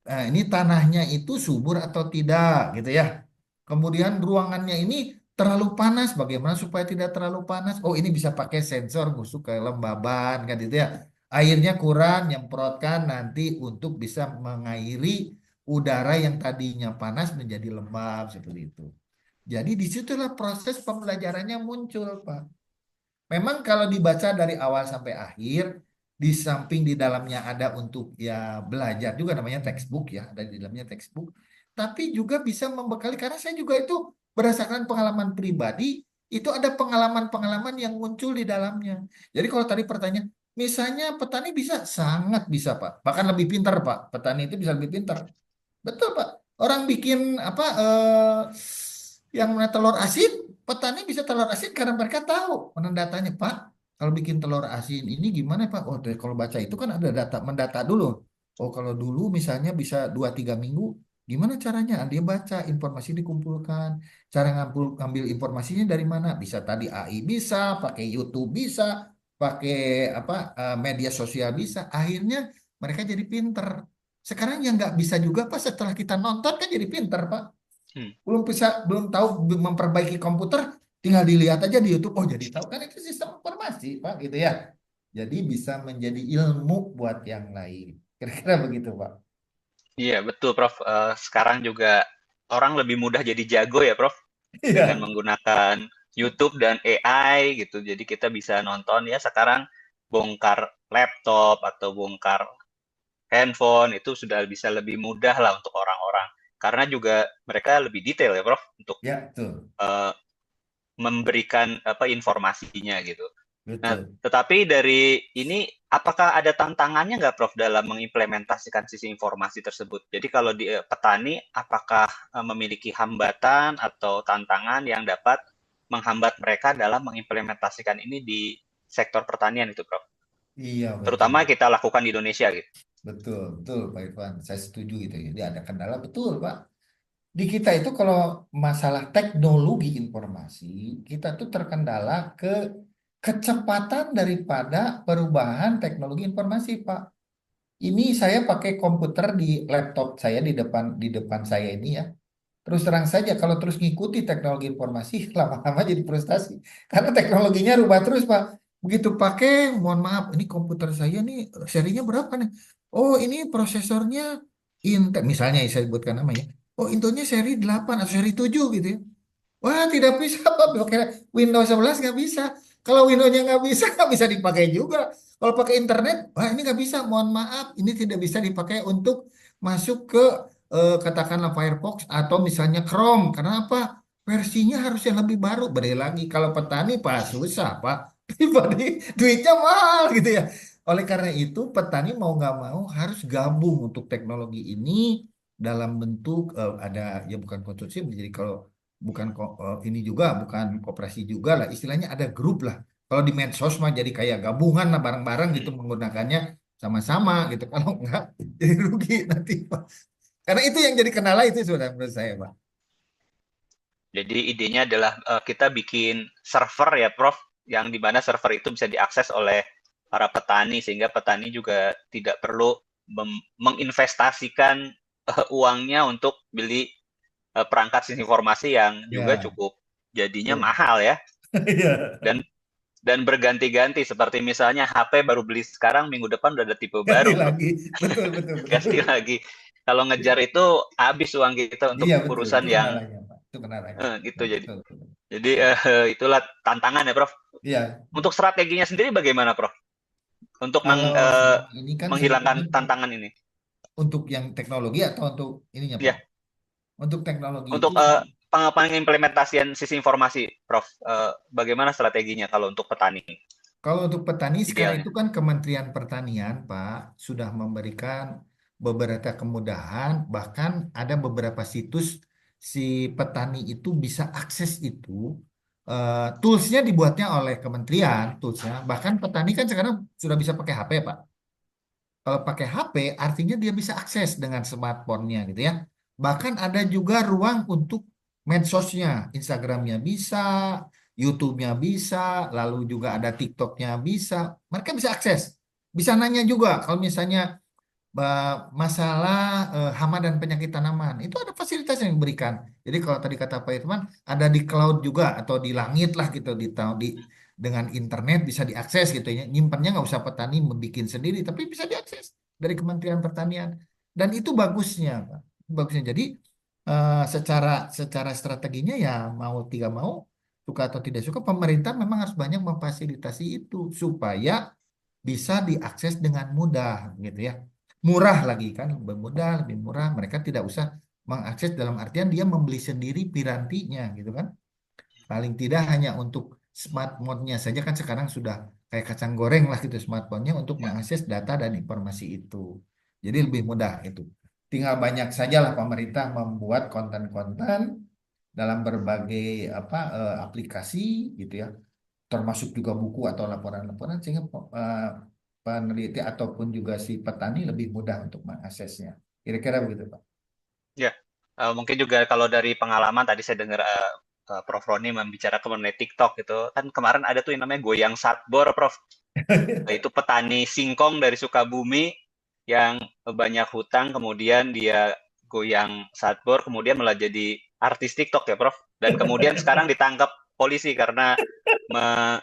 Nah, ini tanahnya itu subur atau tidak gitu ya. Kemudian ruangannya ini terlalu panas, bagaimana supaya tidak terlalu panas? Oh, ini bisa pakai sensor busuk kelembaban kan gitu ya. Airnya kurang, nyemprotkan nanti untuk bisa mengairi udara yang tadinya panas menjadi lembab seperti itu. Jadi disitulah proses pembelajarannya muncul, Pak. Memang kalau dibaca dari awal sampai akhir, di samping di dalamnya ada untuk ya belajar juga namanya textbook ya, ada di dalamnya textbook. Tapi juga bisa membekali karena saya juga itu berdasarkan pengalaman pribadi, itu ada pengalaman-pengalaman yang muncul di dalamnya. Jadi kalau tadi pertanyaan, misalnya petani bisa sangat bisa Pak, bahkan lebih pintar Pak. Petani itu bisa lebih pintar. Betul Pak. Orang bikin apa yang mana telur asin, petani bisa telur asin karena mereka tahu mendatanya Pak. Kalau bikin telur asin ini gimana Pak? Oh, kalau baca itu kan ada data, mendata dulu. Oh, kalau dulu misalnya bisa 2-3 minggu, gimana caranya? Dia baca informasi dikumpulkan. Cara ngambil informasinya dari mana? Bisa tadi AI bisa, pakai YouTube bisa, pakai apa media sosial bisa. Akhirnya mereka jadi pinter. Sekarang yang nggak bisa juga Pak setelah kita nonton kan jadi pinter Pak. Hmm. Belum tahu memperbaiki komputer, tinggal dilihat aja di YouTube. Oh jadi tahu kan itu sistem informasi Pak gitu ya. Jadi bisa menjadi ilmu buat yang lain. Kira-kira begitu Pak. Iya, betul, Prof. Sekarang juga orang lebih mudah jadi jago ya, Prof, dengan Iya, menggunakan YouTube dan AI gitu. Jadi kita bisa nonton ya sekarang bongkar laptop atau bongkar handphone itu sudah bisa lebih mudah lah untuk orang-orang. Karena juga mereka lebih detail ya, Prof, untuk ya, betul, eh, memberikan apa informasinya gitu. Nah, betul. tetapi dari ini apakah ada tantangannya nggak, Prof, dalam mengimplementasikan sisi informasi tersebut? Jadi kalau di petani, apakah memiliki hambatan atau tantangan yang dapat menghambat mereka dalam mengimplementasikan ini di sektor pertanian itu, Prof? Iya, betul. Terutama kita lakukan di Indonesia gitu. Betul, betul Pak Irfan. Saya setuju gitu. Jadi ada kendala, betul Pak. Di kita itu kalau masalah teknologi informasi, kita tuh terkendala ke kecepatan daripada perubahan teknologi informasi, Pak. Ini saya pakai komputer di laptop saya di depan saya ini ya. Terus terang saja kalau terus ngikuti teknologi informasi lama-lama jadi frustasi. Karena teknologinya rubah terus, Pak. Begitu pakai, mohon maaf, ini komputer saya nih serinya berapa nih? Oh, ini prosesornya Intel, misalnya saya sebutkan namanya. Oh, Intelnya seri 8 atau seri 7 gitu ya. Wah, tidak bisa, Pak. Pakai Windows 11 nggak bisa. Kalau Windows-nya nggak bisa, nggak bisa dipakai juga. Kalau pakai internet, wah ini nggak bisa. Mohon maaf, ini tidak bisa dipakai untuk masuk ke katakanlah Firefox atau misalnya Chrome. Karena apa? Versinya harus yang lebih baru. Beri lagi. Kalau petani, Pak, susah, Pak. Pribadi, duitnya mahal gitu ya. Oleh karena itu, petani mau nggak mau harus gabung untuk teknologi ini dalam bentuk ada ya bukan konsorsium. Jadi kalau bukan ini juga bukan koperasi juga lah istilahnya ada grup lah kalau di medsos mah jadi kayak gabungan lah bareng-bareng gitu menggunakannya sama-sama gitu kalau enggak jadi rugi nanti Pak karena itu yang jadi kendala itu sudah menurut saya Pak. Jadi idenya adalah kita bikin server ya, Prof, yang di mana server itu bisa diakses oleh para petani sehingga petani juga tidak perlu menginvestasikan uangnya untuk beli perangkat informasi yang juga Ya, cukup jadinya betul. mahal ya Iya. dan berganti-ganti seperti misalnya HP baru beli sekarang minggu depan udah ada tipe Ganti baru, Bro. lagi betul betul betul. Ganti lagi. Kalau ngejar itu habis uang kita untuk Iya betul urusan itu yang kendalanya Pak itu kendalanya gitu jadi. betul betul, Jadi betul. itulah tantangan ya, Prof. Iya Untuk strateginya sendiri bagaimana, Prof? Untuk kalau ini kan sebetulnya menghilangkan tantangan ini. untuk yang teknologi atau untuk ininya Pak Ya, untuk teknologi itu untuk pengimplementasian sisi informasi, Prof. Bagaimana strateginya kalau untuk petani Kalau untuk petani sekarang idealnya? itu kan Kementerian Pertanian, Pak, sudah memberikan beberapa kemudahan, bahkan ada beberapa situs si petani itu bisa akses itu. Toolsnya dibuatnya oleh kementerian, toolsnya. Bahkan petani kan sekarang sudah bisa pakai HP, Pak. Kalau pakai HP, artinya dia bisa akses dengan smartphone-nya gitu ya. Bahkan ada juga ruang untuk medsosnya, Instagramnya bisa, YouTube-nya bisa, lalu juga ada TikTok-nya bisa. Mereka bisa akses. Bisa nanya juga kalau misalnya masalah hama dan penyakit tanaman. Itu ada fasilitas yang diberikan. Jadi kalau tadi kata Pak Irman, ada di cloud juga atau di langit lah gitu, dengan internet bisa diakses gitu ya. Nyimpannya nggak usah petani membuat sendiri, tapi bisa diakses dari Kementerian Pertanian. Dan itu bagusnya, Pak. Bagusnya. Jadi secara secara strateginya ya mau tidak mau, suka atau tidak suka, pemerintah memang harus banyak memfasilitasi itu supaya bisa diakses dengan mudah gitu ya. Murah lagi kan, lebih mudah, lebih murah. Mereka tidak usah mengakses dalam artian dia membeli sendiri pirantinya gitu kan. Paling tidak hanya untuk smartphone-nya saja kan sekarang sudah kayak kacang goreng lah gitu smartphone-nya untuk mengakses data dan informasi itu. Jadi lebih mudah itu. Tinggal banyak sajalah pemerintah membuat konten-konten dalam berbagai aplikasi gitu ya termasuk juga buku atau laporan-laporan sehingga peneliti ataupun juga si petani lebih mudah untuk mengaksesnya. Kira-kira begitu, Pak. Ya, mungkin juga kalau dari pengalaman tadi saya dengar Prof. Roni membicarakan mengenai TikTok gitu. Kan kemarin ada tuh yang namanya goyang satbor, Prof. Itu petani singkong dari Sukabumi yang banyak hutang, kemudian dia goyang satbor, kemudian malah jadi artis TikTok ya, Prof. Dan kemudian sekarang ditangkap polisi karena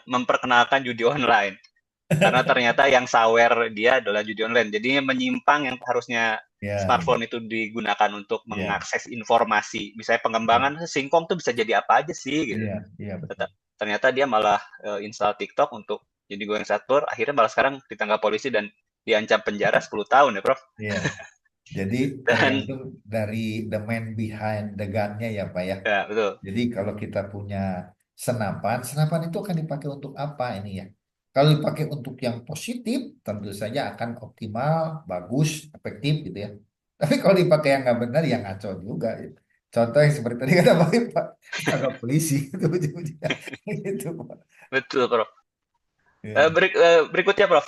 memperkenalkan judi online. Karena ternyata yang sawer dia adalah judi online. Jadi menyimpang yang harusnya Ya, smartphone itu digunakan untuk ya, mengakses informasi. Misalnya pengembangan singkong tuh bisa jadi apa aja sih gitu. iya, iya betul. Ternyata dia malah install TikTok untuk jadi goreng satur, akhirnya malah sekarang ditangkap polisi dan diancam penjara 10 tahun ya, Prof. Iya. Jadi Dan tergantung dari the man behind the gun-nya ya Pak ya. ya betul. Jadi kalau kita punya senapan, senapan itu akan dipakai untuk apa ini ya? Kalau dipakai untuk yang positif, tentu saja akan optimal, bagus, efektif gitu ya. Tapi kalau dipakai yang nggak benar, ya ngaco juga. Gitu. Contoh yang seperti tadi kata Pak, ditangkap polisi itu ujung-ujungnya. Gitu Pak. Betul, Prof. Ya, Berikutnya, Prof.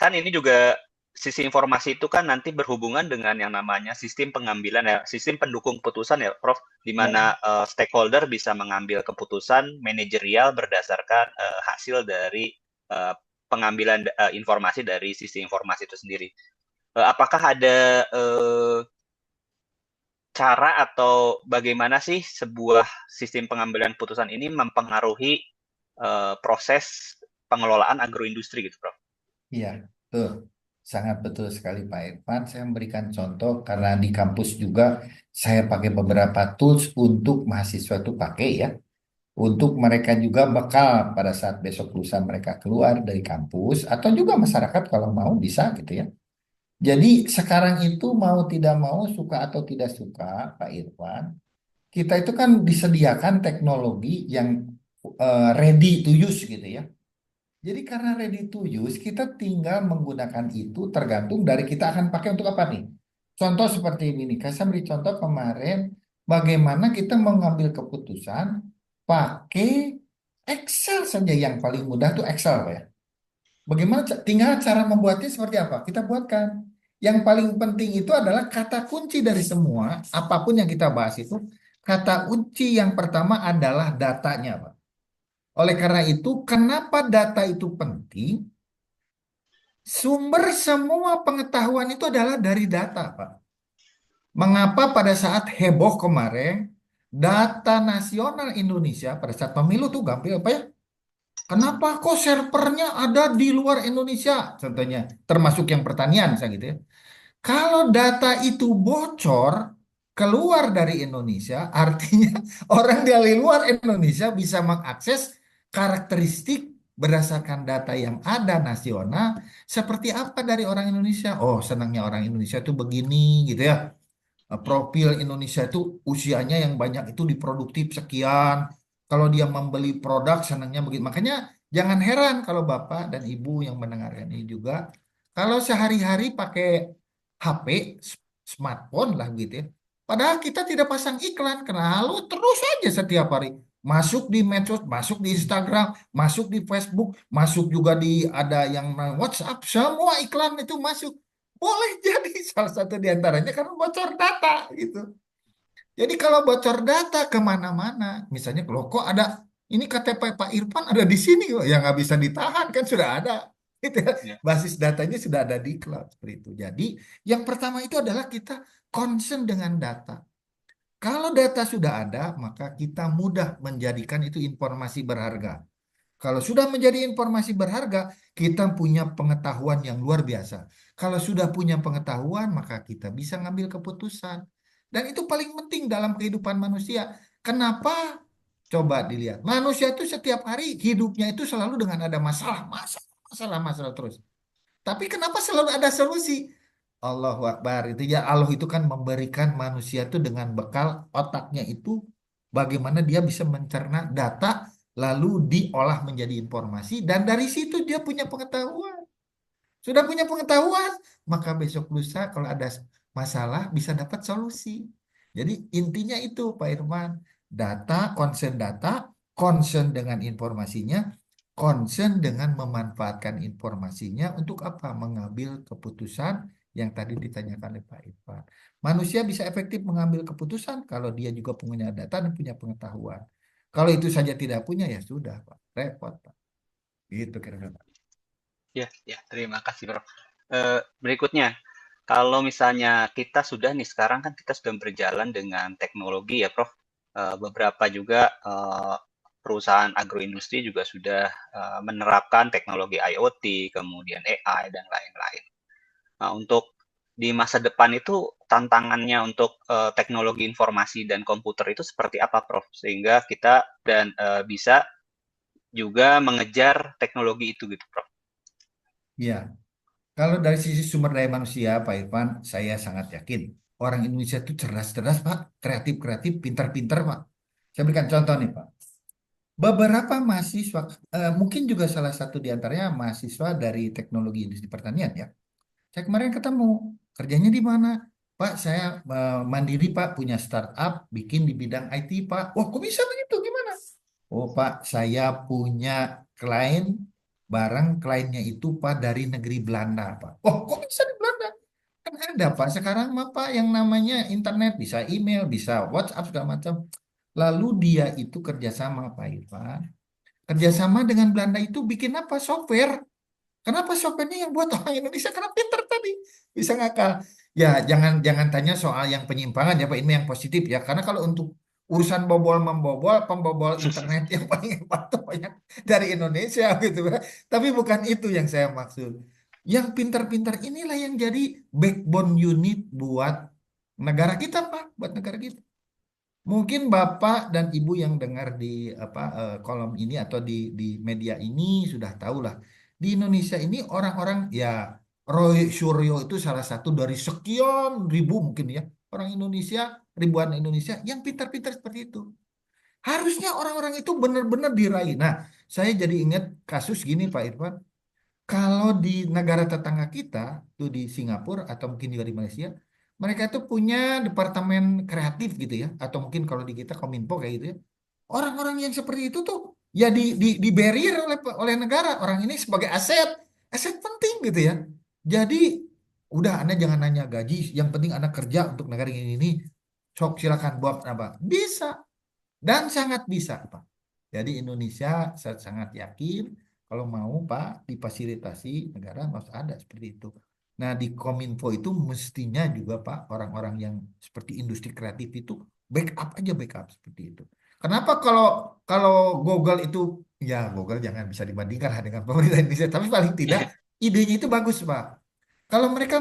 Kan ini juga sisi informasi itu kan nanti berhubungan dengan yang namanya sistem pengambilan ya, sistem pendukung keputusan ya, Prof. Di ya, mana stakeholder bisa mengambil keputusan manajerial berdasarkan hasil dari eh, pengambilan informasi dari sisi informasi itu sendiri. Apakah ada cara atau bagaimana sih sebuah sistem pengambilan keputusan ini mempengaruhi proses pengelolaan agroindustri gitu, Prof? iya, betul. Sangat betul sekali Pak Irfan. Saya memberikan contoh karena di kampus juga saya pakai beberapa tools untuk mahasiswa itu pakai ya. Untuk mereka juga bekal pada saat besok lusa mereka keluar dari kampus atau juga masyarakat kalau mau bisa gitu ya. Jadi sekarang itu mau tidak mau suka atau tidak suka Pak Irfan, kita itu kan disediakan teknologi yang ready to use gitu ya. Jadi karena ready to use, kita tinggal menggunakan itu tergantung dari kita akan pakai untuk apa nih. Contoh seperti ini, saya beri contoh kemarin bagaimana kita mengambil keputusan pakai Excel saja yang paling mudah tuh Excel Pak ya. Bagaimana tinggal cara membuatnya seperti apa? Kita buatkan. Yang paling penting itu adalah kata kunci dari semua, apapun yang kita bahas itu, kata kunci yang pertama adalah datanya, Pak. Oleh karena itu, kenapa data itu penting? Sumber semua pengetahuan itu adalah dari data, Pak. Mengapa pada saat heboh kemarin, data nasional Indonesia pada saat pemilu tuh gampang apa ya? Kenapa kok servernya ada di luar Indonesia? Contohnya, termasuk yang pertanian, saya gitu ya. Kalau data itu bocor keluar dari Indonesia, artinya orang dari luar Indonesia bisa mengakses karakteristik berdasarkan data yang ada nasional seperti apa dari orang Indonesia. Oh, senangnya orang Indonesia itu begini gitu ya. Profil Indonesia itu usianya yang banyak itu diproduktif sekian. Kalau dia membeli produk senangnya begitu. Makanya jangan heran kalau Bapak dan Ibu yang mendengarkan ini juga, kalau sehari-hari pakai HP, smartphone lah gitu ya. Padahal kita tidak pasang iklan, lalu terus aja setiap hari. Masuk di medsos, masuk di Instagram, masuk di Facebook, masuk juga di ada yang WhatsApp, semua iklan itu masuk. Boleh jadi salah satu di antaranya karena bocor data gitu. Jadi kalau bocor data kemana-mana, misalnya loh kok ada ini KTP Pak Irfan ada di sini kok, ya nggak bisa ditahan kan sudah ada. Gitu ya. Ya. Basis datanya sudah ada di cloud seperti itu. Jadi yang pertama itu adalah kita concern dengan data. Kalau data sudah ada, maka kita mudah menjadikan itu informasi berharga. Kalau sudah menjadi informasi berharga, kita punya pengetahuan yang luar biasa. Kalau sudah punya pengetahuan, maka kita bisa ngambil keputusan. Dan itu paling penting dalam kehidupan manusia. Kenapa? Coba dilihat. Manusia itu setiap hari hidupnya itu selalu dengan ada masalah, masalah, masalah, masalah terus. Tapi kenapa selalu ada solusi? Allahu Akbar. Itu ya Allah itu kan memberikan manusia itu dengan bekal otaknya itu bagaimana dia bisa mencerna data lalu diolah menjadi informasi dan dari situ dia punya pengetahuan. Sudah punya pengetahuan, maka besok lusa kalau ada masalah bisa dapat solusi. Jadi intinya itu Pak Irman, data, concern dengan informasinya, concern dengan memanfaatkan informasinya untuk apa? Mengambil keputusan yang tadi ditanyakan oleh Pak Irfan. Manusia bisa efektif mengambil keputusan kalau dia juga punya data dan punya pengetahuan. Kalau itu saja tidak punya ya sudah Pak, repot Pak. Gitu kira-kira. Ya, ya, terima kasih, Prof. Berikutnya, kalau misalnya kita sudah nih sekarang kan kita sudah berjalan dengan teknologi ya, Prof. Beberapa juga perusahaan agroindustri juga sudah menerapkan teknologi IoT, kemudian AI dan lain-lain. Nah, untuk di masa depan itu tantangannya untuk teknologi informasi dan komputer itu seperti apa, Prof? Sehingga kita bisa juga mengejar teknologi itu gitu, Prof. Ya, kalau dari sisi sumber daya manusia, Pak Irfan, saya sangat yakin orang Indonesia itu cerdas-cerdas, Pak, kreatif-kreatif, pintar-pintar, Pak. Saya berikan contoh nih, Pak. Beberapa mahasiswa, mungkin juga salah satu di antaranya mahasiswa dari teknologi industri pertanian ya. Saya kemarin ketemu, kerjanya di mana? Pak, saya mandiri Pak, punya startup, bikin di bidang IT Pak. Wah, kok bisa begitu? Gimana? Oh Pak, saya punya klien, barang kliennya itu Pak dari negeri Belanda Pak. Oh, kok bisa di Belanda? Kan ada Pak, sekarang mah Pak yang namanya internet, bisa email, bisa WhatsApp, segala macam. Lalu dia itu kerjasama Pak Irfan. Kerjasama dengan Belanda itu bikin apa? Software. Kenapa softwarenya yang buat orang Indonesia? Karena pinter tadi, bisa ngakal. Ya, jangan jangan tanya soal yang penyimpangan ya Pak, ini yang positif ya. Karena kalau untuk urusan bobol membobol, pembobol internet yang paling hebat tuh banyak dari Indonesia gitu ya. Tapi bukan itu yang saya maksud. Yang pintar-pintar inilah yang jadi backbone unit buat negara kita Pak, buat negara kita. Mungkin Bapak dan Ibu yang dengar di kolom ini atau di media ini sudah tahu lah. Di Indonesia ini orang-orang ya Roy Suryo itu salah satu dari sekian ribu mungkin ya orang Indonesia, ribuan Indonesia yang pintar-pintar seperti itu. Harusnya orang-orang itu benar-benar diraih. Nah, saya jadi ingat kasus gini Pak Irfan. Kalau di negara tetangga kita, tuh di Singapura atau mungkin juga di Malaysia, mereka tuh punya departemen kreatif gitu ya, atau mungkin kalau di kita Kominfo kayak gitu ya. Orang-orang yang seperti itu tuh ya di barrier oleh negara. Orang ini sebagai aset, aset penting gitu ya. Jadi udah Anda jangan nanya gaji, yang penting Anda kerja untuk negara ini. Sok silakan buat apa? Bisa dan sangat bisa, Pak. Jadi Indonesia saya sangat yakin kalau mau Pak difasilitasi negara harus ada seperti itu. Nah di Kominfo itu mestinya juga Pak orang-orang yang seperti industri kreatif itu backup aja backup seperti itu. Kenapa kalau kalau Google itu ya Google jangan bisa dibandingkan lah dengan pemerintah Indonesia, tapi paling tidak idenya itu bagus Pak. Kalau mereka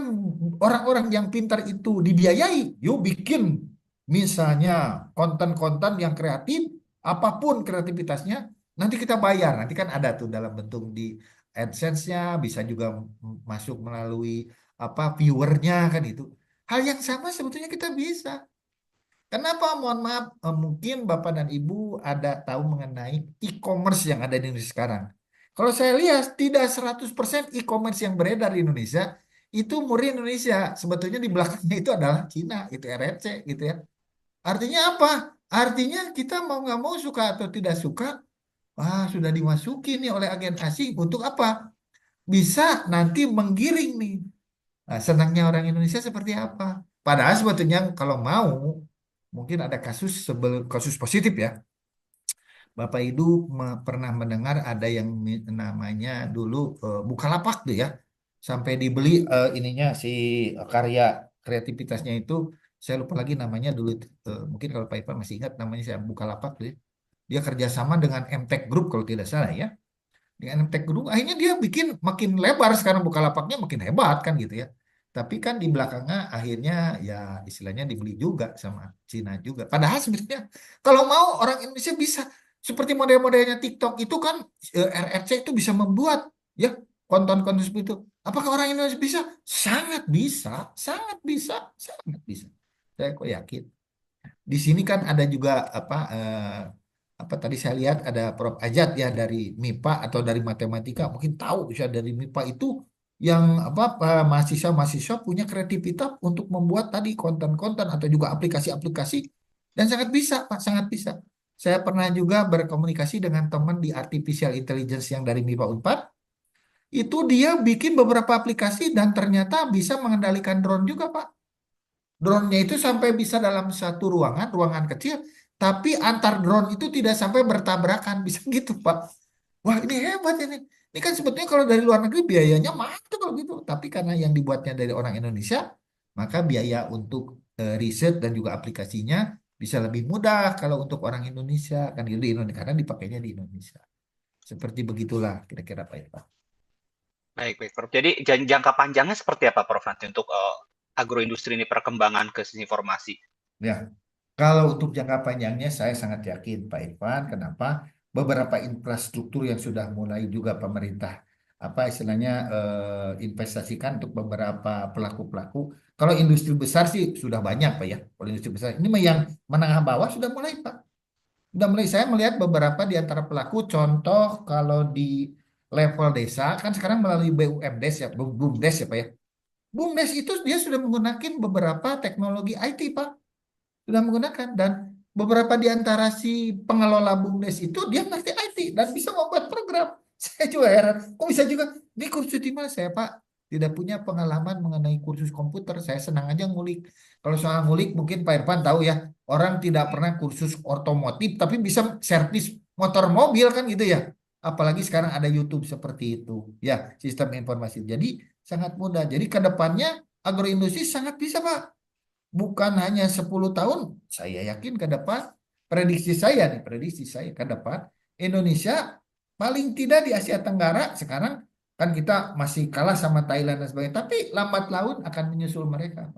orang-orang yang pintar itu dibiayai, yuk bikin misalnya konten-konten yang kreatif, apapun kreativitasnya, nanti kita bayar. Nanti kan ada tuh dalam bentuk di AdSense-nya, bisa juga masuk melalui apa viewernya kan itu. Hal yang sama sebetulnya kita bisa. Kenapa? Mohon maaf, mungkin Bapak dan Ibu ada tahu mengenai e-commerce yang ada di Indonesia sekarang. Kalau saya lihat, tidak 100% e-commerce yang beredar di Indonesia, itu murni Indonesia. Sebetulnya di belakangnya itu adalah Cina, itu RRC gitu ya. Artinya apa? Artinya kita mau nggak mau suka atau tidak suka, sudah dimasuki nih oleh agen asing untuk apa? Bisa nanti menggiring nih. Nah, senangnya orang Indonesia seperti apa? Padahal sebetulnya kalau mau, mungkin ada kasus positif ya. Bapak Ibu pernah mendengar ada yang namanya dulu Bukalapak tuh ya. Sampai dibeli ininya si karya kreativitasnya itu, saya lupa lagi namanya dulu. Mungkin kalau Pak Ivan masih ingat namanya saya Bukalapak tuh ya. Dia kerjasama dengan MTech Group kalau tidak salah ya. Dengan MTech Group akhirnya dia bikin makin lebar sekarang Bukalapaknya makin hebat kan gitu ya. Tapi kan di belakangnya akhirnya ya istilahnya dibeli juga sama Cina juga. Padahal sebenarnya kalau mau orang Indonesia bisa seperti model-modelnya TikTok itu kan RRC itu bisa membuat ya konten-konten seperti itu. Apakah orang Indonesia bisa? Sangat bisa, sangat bisa, sangat bisa. Saya kok yakin. Di sini kan ada juga apa tadi saya lihat ada Prof Ajat ya dari MIPA atau dari matematika mungkin tahu bisa dari MIPA itu yang apa mahasiswa-mahasiswa punya kreativitas untuk membuat tadi konten-konten atau juga aplikasi-aplikasi dan sangat bisa Pak, sangat bisa. Saya pernah juga berkomunikasi dengan teman di Artificial Intelligence yang dari MIPA Unpad. Itu dia bikin beberapa aplikasi dan ternyata bisa mengendalikan drone juga Pak. Drone-nya itu sampai bisa dalam satu ruangan, ruangan kecil, tapi antar drone itu tidak sampai bertabrakan, bisa gitu, Pak. Wah, ini hebat ini. Ini kan sebetulnya kalau dari luar negeri biayanya mahal tuh kalau gitu. Tapi karena yang dibuatnya dari orang Indonesia, maka biaya untuk riset dan juga aplikasinya bisa lebih mudah kalau untuk orang Indonesia kan di Indonesia karena dipakainya di Indonesia. Seperti begitulah kira-kira Pak ya, Pak. Baik, baik, Prof. Jadi jangka panjangnya seperti apa, Prof, nanti untuk agroindustri ini perkembangan ke sisi informasi? Ya, kalau untuk jangka panjangnya saya sangat yakin Pak Irfan. Kenapa? Beberapa infrastruktur yang sudah mulai juga pemerintah apa istilahnya investasikan untuk beberapa pelaku-pelaku. Kalau industri besar sih sudah banyak Pak ya. Kalau industri besar ini mah yang menengah bawah sudah mulai Pak. Sudah mulai saya melihat beberapa di antara pelaku. Contoh kalau di level desa kan sekarang melalui BUMDes ya, BUMDes ya Pak ya. BUMDes itu dia sudah menggunakan beberapa teknologi IT Pak, sudah menggunakan, dan beberapa di antara si pengelola BUMDes itu dia ngerti IT dan bisa membuat program. Saya juga heran, kok bisa juga di kursus di mana saya Pak tidak punya pengalaman mengenai kursus komputer, saya senang aja ngulik. Kalau soal ngulik mungkin Pak Irfan tahu ya, orang tidak pernah kursus otomotif tapi bisa servis motor mobil kan gitu ya. Apalagi sekarang ada YouTube seperti itu ya, sistem informasi. Jadi sangat mudah. Jadi ke depannya agroindustri sangat bisa Pak. Bukan hanya 10 tahun, saya yakin ke depan, prediksi saya ke depan, Indonesia paling tidak di Asia Tenggara, sekarang kan kita masih kalah sama Thailand dan sebagainya, tapi lambat laun akan menyusul mereka.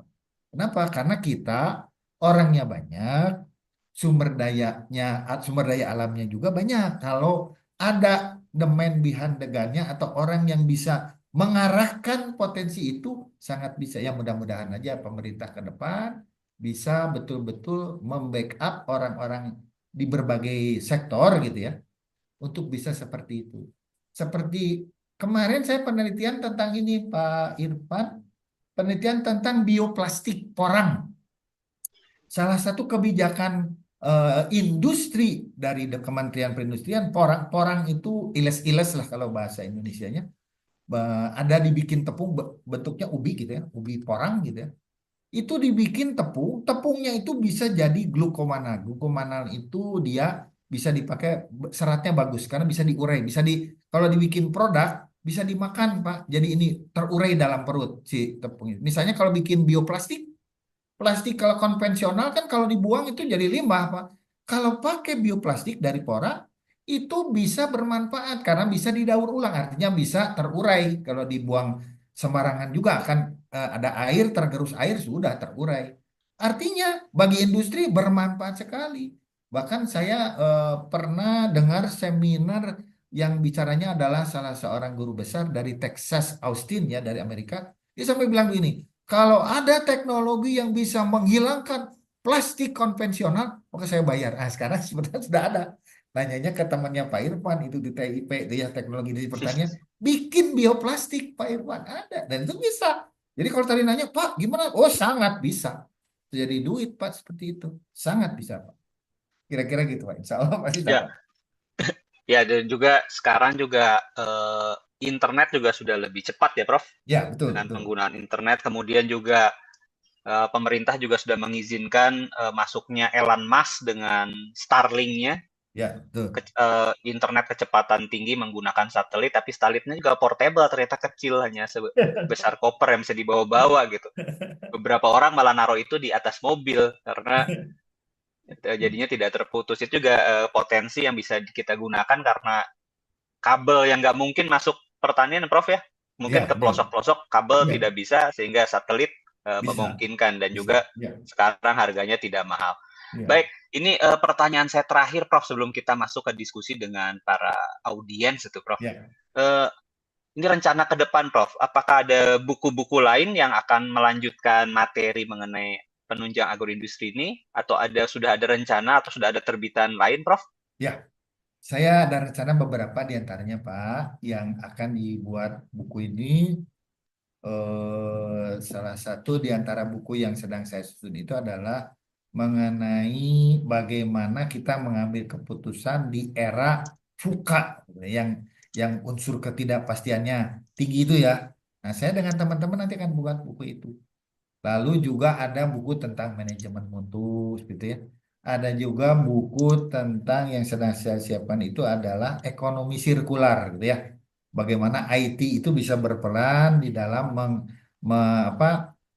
Kenapa? Karena kita orangnya banyak, sumber daya alamnya juga banyak. Kalau ada the man behind the gun-nya atau orang yang bisa mengarahkan potensi itu sangat bisa. Ya mudah-mudahan aja pemerintah ke depan bisa betul-betul membackup orang-orang di berbagai sektor gitu ya untuk bisa seperti itu. Seperti kemarin saya penelitian tentang ini Pak Irfan, penelitian tentang bioplastik porang. Salah satu kebijakan industri dari Kementerian Perindustrian, porang itu iles-iles lah kalau bahasa Indonesianya. Ada dibikin tepung bentuknya ubi gitu ya, ubi porang gitu ya. Itu dibikin tepung, tepungnya itu bisa jadi glukomanal. Glukomanal itu dia bisa dipakai, seratnya bagus karena bisa diurai, kalau dibikin produk bisa dimakan Pak. Jadi ini terurai dalam perut si tepungnya. Misalnya kalau bikin bioplastik, plastik kalau konvensional kan kalau dibuang itu jadi limbah, Pak. Kalau pakai bioplastik dari pora, itu bisa bermanfaat karena bisa didaur ulang, artinya bisa terurai. Kalau dibuang sembarangan juga akan ada air, tergerus air, sudah terurai. Artinya bagi industri bermanfaat sekali. Bahkan saya pernah dengar seminar yang bicaranya adalah salah seorang guru besar dari Texas Austin ya, dari Amerika. Dia sampai bilang begini, kalau ada teknologi yang bisa menghilangkan plastik konvensional, maka saya bayar. Ah, sekarang sebenarnya sudah ada. Nanyanya ke temannya Pak Irfan itu di TIP, itu ya teknologi dari pertanian, bikin bioplastik Pak Irfan ada dan itu bisa. Jadi kalau tadi nanya Pak gimana? Oh sangat bisa. Jadi duit Pak seperti itu, sangat bisa Pak. Kira-kira gitu Pak. Insya Allah pasti Ya, dapat. ya dan juga sekarang juga internet juga sudah lebih cepat ya, Prof. Ya betul Dengan betul. penggunaan internet, kemudian juga pemerintah juga sudah mengizinkan masuknya Elon Musk dengan Starlink-nya, Ya betul. internet kecepatan tinggi menggunakan satelit, tapi satelitnya juga portable, ternyata kecil, hanya sebesar koper yang bisa dibawa-bawa gitu. Beberapa orang malah naruh itu di atas mobil karena jadinya tidak terputus. Itu juga potensi yang bisa kita gunakan karena kabel yang nggak mungkin masuk pertanian, Prof ya. Mungkin Ya ke betul. pelosok-pelosok kabel Ya tidak bisa, sehingga satelit bisa. memungkinkan, dan Bisa. juga Ya. sekarang harganya tidak mahal. Ya. Baik, ini pertanyaan saya terakhir, Prof, sebelum kita masuk ke diskusi dengan para audiens itu, Prof. Ya. Ini rencana ke depan, Prof. Apakah ada buku-buku lain yang akan melanjutkan materi mengenai penunjang agroindustri ini, atau sudah ada rencana atau sudah ada terbitan lain, Prof? Ya. Saya ada rencana beberapa di antaranya Pak yang akan dibuat buku ini. Salah satu di antara buku yang sedang saya susun itu adalah mengenai bagaimana kita mengambil keputusan di era VUCA yang unsur ketidakpastiannya tinggi itu ya. Nah, saya dengan teman-teman nanti akan buat buku itu. Lalu juga ada buku tentang manajemen mutu gitu ya. Ada juga buku tentang yang sedang saya siapkan itu adalah ekonomi sirkular gitu ya. Bagaimana IT itu bisa berperan di dalam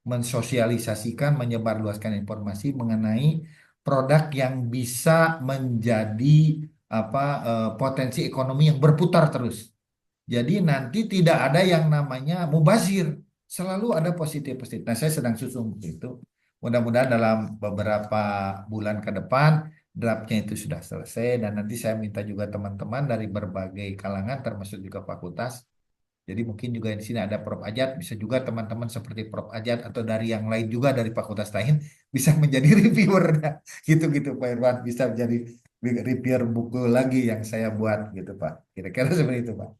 mensosialisasikan, menyebarluaskan informasi mengenai produk yang bisa menjadi potensi ekonomi yang berputar terus. Jadi nanti tidak ada yang namanya mubazir. selalu ada positif-positif. Nah, saya sedang susun itu. Mudah-mudahan dalam beberapa bulan ke depan draftnya itu sudah selesai dan nanti saya minta juga teman-teman dari berbagai kalangan termasuk juga fakultas. Jadi mungkin juga di sini ada Prof. Ajat, bisa juga teman-teman seperti Prof. Ajat atau dari yang lain juga dari fakultas lain bisa menjadi reviewer. Gitu-gitu Pak Irwan, bisa menjadi reviewer buku lagi yang saya buat gitu Pak. Kira-kira seperti itu Pak.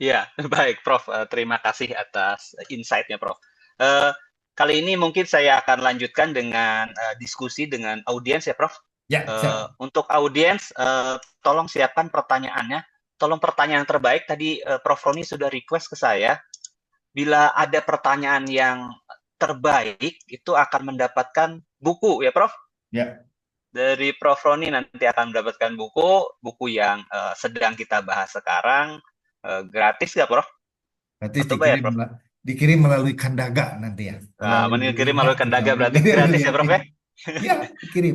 Iya, baik Prof. Terima kasih atas insight-nya Prof. Eh, Kali ini mungkin saya akan lanjutkan dengan diskusi dengan audiens ya Prof. Ya, siap. Untuk audiens, tolong siapkan pertanyaannya. Tolong pertanyaan terbaik, tadi Prof. Roni sudah request ke saya, bila ada pertanyaan yang terbaik, itu akan mendapatkan buku ya Prof. Ya, Dari Prof. Roni nanti akan mendapatkan buku yang sedang kita bahas sekarang, gratis nggak Prof? nanti Atau bayar Prof? dikirim melalui Kandaga nanti ya. Nah, Melalui mengirim linknya melalui kita Kandaga berarti gratis ya Prof ya? Ya, dikirim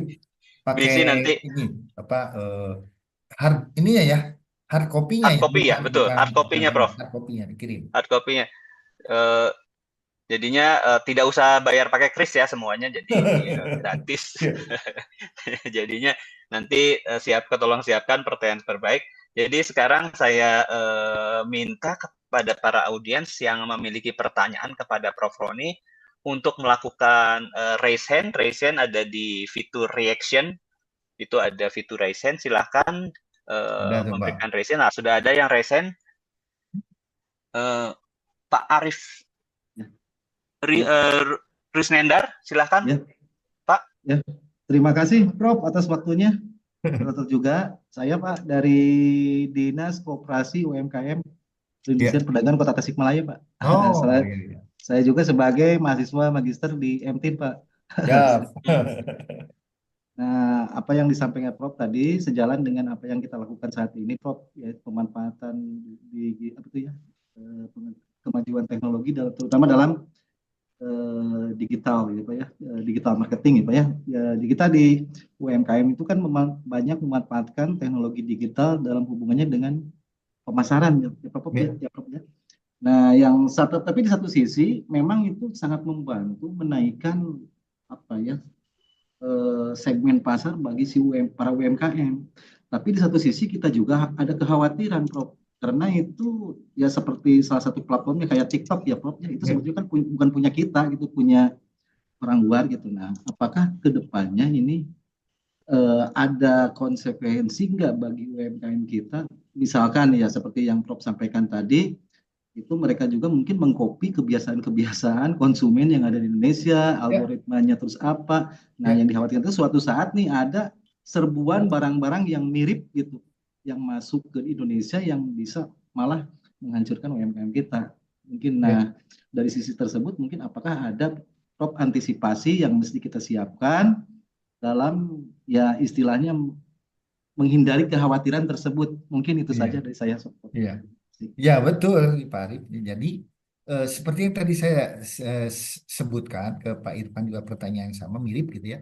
pakai Berisi nanti ini apa hard ininya ya, hard copy-nya hard ya, copy ya, bukan betul. bukan Hard bukan copy-nya Prof. hard copy-nya dikirim. Hard copy-nya. Eh, Jadinya tidak usah bayar pakai kris ya semuanya, jadi gratis. Ya. Jadinya nanti tolong siapkan pertanyaan terbaik. Jadi sekarang saya minta kepada para audiens yang memiliki pertanyaan kepada Prof. Roni untuk melakukan raise hand. Raise hand ada di fitur reaction. Itu ada fitur raise hand. Silahkan Ada tuh Pak. memberikan raise hand. Nah, sudah ada yang raise hand. Pak Arif Risnendar, silahkan Ya, Pak. ya. Terima kasih Prof atas waktunya. Terus juga saya Pak dari Dinas Koperasi UMKM Perindustrian Perdagangan Kota Tasikmalaya Pak. Oh, Saya, iya. saya juga sebagai mahasiswa magister di MTIN Pak. Siap. Nah, apa yang disampaikan Prof tadi sejalan dengan apa yang kita lakukan saat ini Prof, ya pemanfaatan di apa itu ya kemajuan teknologi terutama dalam digital gitu ya, digital marketing gitu ya. Kita di UMKM itu kan banyak memanfaatkan teknologi digital dalam hubungannya dengan pemasaran ya Prof ya, Prof ya. Nah, tapi di satu sisi memang itu sangat membantu menaikkan apa ya segmen pasar bagi para UMKM. Tapi di satu sisi kita juga ada kekhawatiran Prof, karena itu ya seperti salah satu platformnya kayak TikTok ya Prof ya, itu sebetulnya kan bukan punya kita gitu, punya orang luar gitu. Nah, apakah kedepannya ini ada konsekuensi nggak bagi UMKM kita? Misalkan ya seperti yang Prof sampaikan tadi, itu mereka juga mungkin mengcopy kebiasaan-kebiasaan konsumen yang ada di Indonesia, algoritmanya terus apa. Nah, yang dikhawatirkan itu suatu saat nih ada serbuan barang-barang yang mirip gitu, yang masuk ke Indonesia yang bisa malah menghancurkan UMKM kita. Mungkin, nah dari sisi tersebut mungkin apakah ada Prof antisipasi yang mesti kita siapkan dalam ya istilahnya menghindari kekhawatiran tersebut. Mungkin itu saja dari saya. Iya. Ya betul Pak Arif. Jadi seperti yang tadi saya sebutkan ke Pak Irfan juga pertanyaan yang sama mirip gitu ya.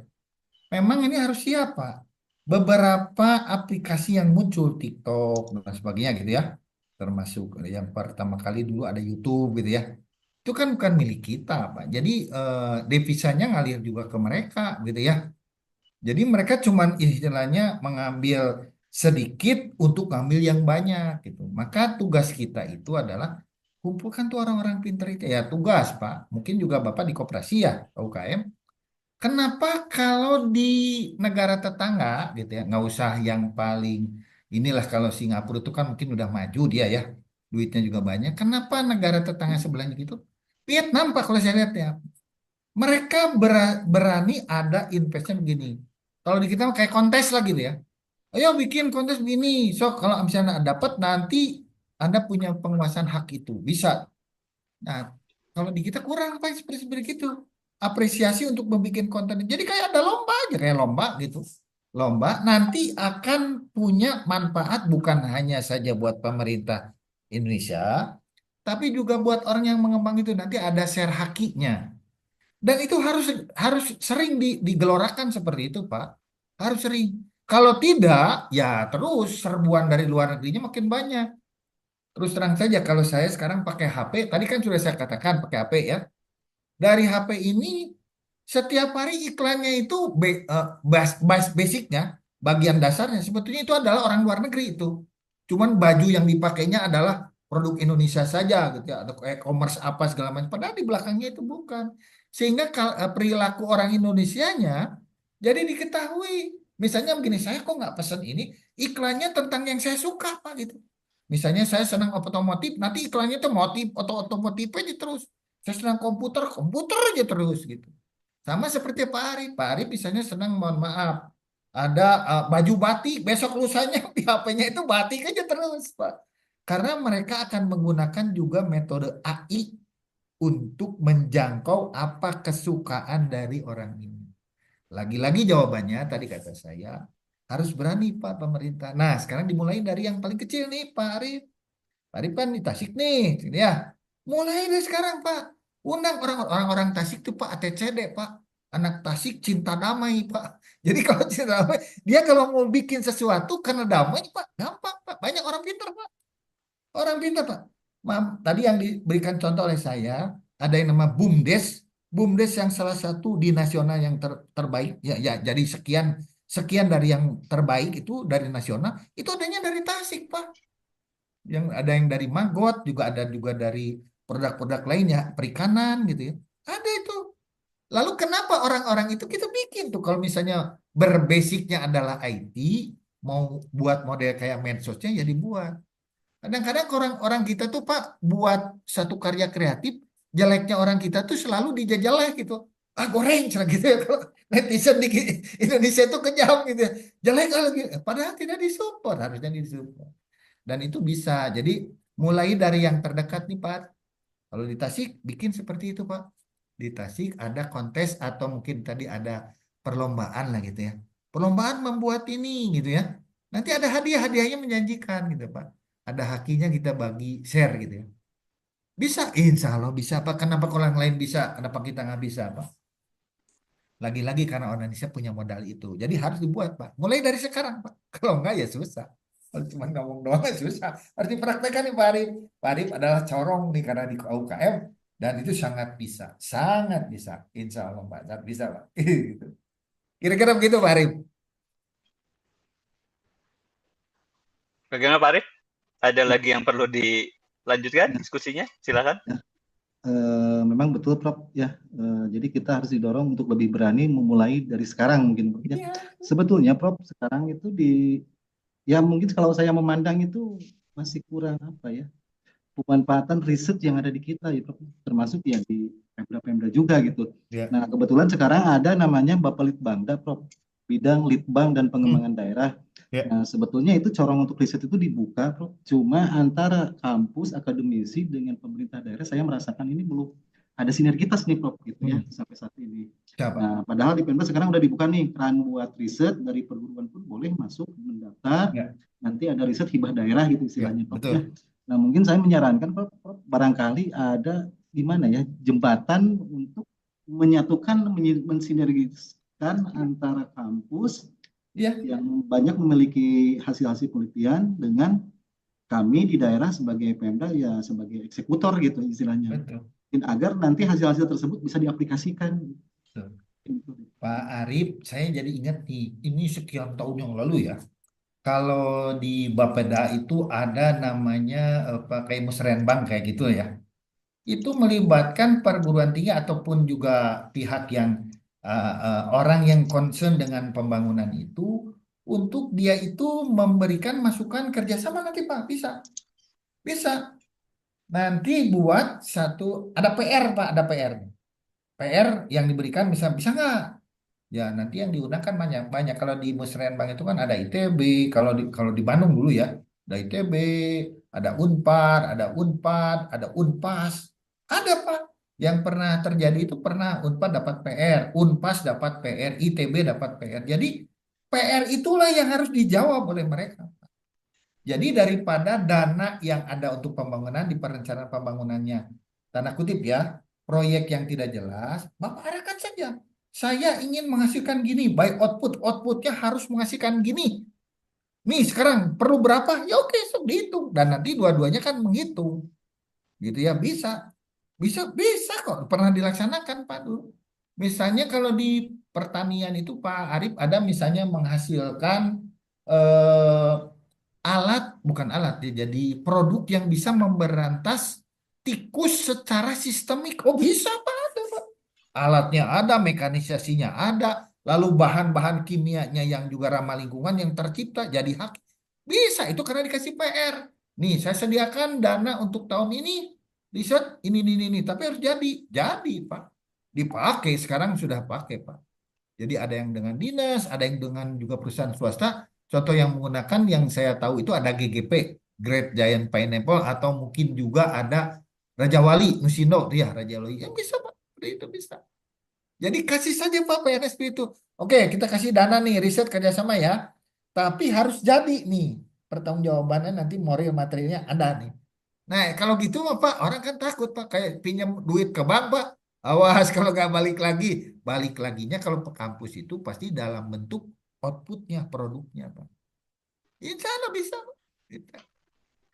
Memang ini harus siap Pak. Beberapa aplikasi yang muncul TikTok dan sebagainya gitu ya. Termasuk yang pertama kali dulu ada YouTube gitu ya. Itu kan bukan milik kita Pak. Jadi devisanya ngalir juga ke mereka gitu ya. Jadi mereka cuman istilahnya mengambil sedikit untuk ngambil yang banyak gitu. Maka tugas kita itu adalah kumpulkan tuh orang-orang pintar itu. Ya tugas Pak. Mungkin juga Bapak di koperasi ya, UKM. Kenapa kalau di negara tetangga gitu ya, nggak usah yang paling inilah kalau Singapura itu kan mungkin udah maju dia ya, duitnya juga banyak. Kenapa negara tetangga sebelahnya gitu? Vietnam Pak kalau saya lihat ya, mereka berani ada investment begini. Kalau di kita kayak kontes lah gitu ya. Ayo bikin kontes begini. So kalau misalnya dapat nanti Anda punya penguasaan hak itu. Bisa. Nah, kalau di kita kurang apa seperti itu. Apresiasi untuk membuat konten. Jadi kayak ada lomba aja kayak lomba gitu. Lomba nanti akan punya manfaat bukan hanya saja buat pemerintah Indonesia, tapi juga buat orang yang mengembang itu nanti ada share hakinya. Dan itu harus harus sering digelorakan seperti itu, Pak. Harus sering. Kalau tidak, ya terus serbuan dari luar negerinya makin banyak. Terus terang saja kalau saya sekarang pakai HP, tadi kan sudah saya katakan pakai HP ya. Dari HP ini setiap hari iklannya itu basicnya, bagian dasarnya sebetulnya itu adalah orang luar negeri itu. Cuman baju yang dipakainya adalah produk Indonesia saja gitu ya, atau e-commerce apa segala macam. Padahal di belakangnya itu bukan. Sehingga perilaku orang Indonesianya jadi diketahui. Misalnya begini, saya kok nggak pesan ini, iklannya tentang yang saya suka Pak gitu. Misalnya saya senang otomotif, nanti iklannya itu motif otomotif aja terus. Saya senang komputer, komputer aja terus gitu. Sama seperti Pak Arif. Pak Arif misalnya senang, mohon maaf, ada baju batik, besok lusanya di HP-nya itu batik aja terus, Pak. Karena mereka akan menggunakan juga metode AI untuk menjangkau apa kesukaan dari orang ini. Lagi-lagi jawabannya tadi kata saya, harus berani Pak pemerintah. Nah, sekarang dimulai dari yang paling kecil nih Pak Arif. Pak Arif kan di Tasik nih, sini ya. Mulai dari sekarang Pak. Undang orang-orang Tasik tuh Pak, ATCD Pak. Anak Tasik cinta damai Pak. Jadi kalau cinta damai, dia kalau mau bikin sesuatu karena damai Pak, gampang Pak. Banyak orang pintar Pak. Orang pintar Pak. Tadi yang diberikan contoh oleh saya, ada yang nama BUMDes. BUMDes yang salah satu di nasional yang terbaik. Ya, ya, jadi sekian sekian dari yang terbaik itu dari nasional, itu adanya dari Tasik Pak. Yang ada yang dari maggot, juga ada juga dari produk-produk lainnya, perikanan gitu ya. Ada itu. Lalu kenapa orang-orang itu kita bikin tuh kalau misalnya berbasicnya adalah IT, mau buat model kayak medsosnya ya dibuat. Kadang-kadang orang-orang kita tuh Pak buat satu karya kreatif, jeleknya orang kita tuh selalu dijajaleh gitu. Ah goreng cerah gitu ya kalau netizen di Indonesia itu kejam gitu ya. Jelek lagi. Padahal tidak disupport, harusnya disupport. Dan itu bisa. Jadi mulai dari yang terdekat nih Pak. Kalau di Tasik bikin seperti itu Pak. Di Tasik ada kontes atau mungkin tadi ada perlombaan lah gitu ya. Perlombaan membuat ini gitu ya. Nanti ada hadiah-hadiahnya menjanjikan gitu Pak. Ada hakinya kita bagi share gitu ya. Bisa, insya Allah bisa Pak. Kenapa kalau yang lain bisa? Kenapa kita nggak bisa Pak? Lagi-lagi karena orang Indonesia punya modal itu. Jadi harus dibuat Pak. Mulai dari sekarang Pak. Kalau enggak ya susah. Kalau cuma ngomong doang ya susah. Harus dipraktekkan nih Pak Arif. Pak Arif adalah corong nih karena di UKM. Dan itu sangat bisa. Sangat bisa. Insya Allah Pak. Sangat bisa Pak. Gitu. Kira-kira begitu Pak Arif. Bagaimana Pak Arif? Ada lagi yang perlu dilanjutkan diskusinya? Silakan. Memang betul Prof ya. Jadi kita harus didorong untuk lebih berani memulai dari sekarang mungkin Prof, ya. Sebetulnya Prof sekarang itu ya mungkin kalau saya memandang itu masih kurang apa ya, pemanfaatan riset yang ada di kita ya Prof, termasuk ya di Pemda-Pemda juga gitu. Ya. Nah kebetulan sekarang ada namanya Bapak Litbangda Prof, bidang Litbang dan pengembangan daerah. Ya. Nah, sebetulnya itu corong untuk riset itu dibuka, Prof. Cuma antara kampus, akademisi dengan pemerintah daerah, saya merasakan ini belum ada sinergitas nih, Prof. Gitu ya, sampai saat ini. Siapa? Nah, padahal di Pemda sekarang udah dibuka nih, keran buat riset dari perguruan pun boleh masuk, mendaftar. Ya. Nanti ada riset hibah daerah gitu istilahnya, Ya, Prof. betul. Ya. Nah, mungkin saya menyarankan, Prof, barangkali ada gimana ya, jembatan untuk menyatukan, mensinergiskan antara kampus Ya. yang banyak memiliki hasil-hasil penelitian dengan kami di daerah sebagai Pemda ya sebagai eksekutor gitu istilahnya. Betul. Agar nanti hasil-hasil tersebut bisa diaplikasikan. Betul. Pak Arif, saya jadi ingat nih, ini sekian tahun yang lalu ya. Kalau di Bapeda itu ada namanya kayak musrenbang kayak gitu ya. Itu melibatkan perguruan tinggi ataupun juga pihak yang orang yang concern dengan pembangunan itu untuk dia itu memberikan masukan kerjasama nanti Pak bisa nanti buat satu ada PR Pak ada PR yang diberikan bisa nggak ya nanti yang digunakan banyak kalau di Musrenbang itu kan ada ITB kalau di Bandung dulu ya ada ITB ada Unpar ada Unpad ada Unpas ada Pak yang pernah terjadi itu pernah Unpad dapat PR Unpas dapat PR ITB dapat PR jadi PR itulah yang harus dijawab oleh mereka jadi daripada dana yang ada untuk pembangunan di perencanaan pembangunannya tanda kutip ya proyek yang tidak jelas Bapak arahkan saja saya ingin menghasilkan gini, by outputnya harus menghasilkan gini. nih sekarang perlu berapa? Ya oke, sok dihitung. Dan nanti dua-duanya kan menghitung. Gitu ya, bisa. Bisa kok. Pernah dilaksanakan Pak dulu. Misalnya kalau di pertanian itu Pak Arif ada misalnya menghasilkan eh, alat, bukan alat ya, jadi produk yang bisa memberantas tikus secara sistemik. Oh bisa Pak, ada Pak. Alatnya ada, mekanisasinya ada, lalu bahan-bahan kimianya yang juga ramah lingkungan yang tercipta jadi hak. Bisa, itu karena dikasih PR. Nih, saya sediakan dana untuk tahun ini, riset ini, tapi harus jadi Pak. Dipakai, sekarang sudah pakai Pak. Jadi ada yang dengan dinas, ada yang dengan juga perusahaan swasta. Contoh yang menggunakan yang saya tahu itu ada GGP, Great Giant Pineapple, atau mungkin juga ada Raja Wali, Nusindo, ya Raja Wali. Ya bisa Pak, itu bisa. Jadi kasih saja Pak PNSP itu. Oke, kita kasih dana nih, riset kerjasama ya. Tapi harus jadi nih. Pertanggungjawabannya nanti moral materialnya ada nih. Nah, kalau gitu mah Pak, orang kan takut Pak. Kayak pinjam duit ke bank Pak. Awas kalau nggak balik lagi. Balik laginya kalau ke kampus itu pasti dalam bentuk outputnya, produknya Pak. Insya Allah bisa Pak. Gitu.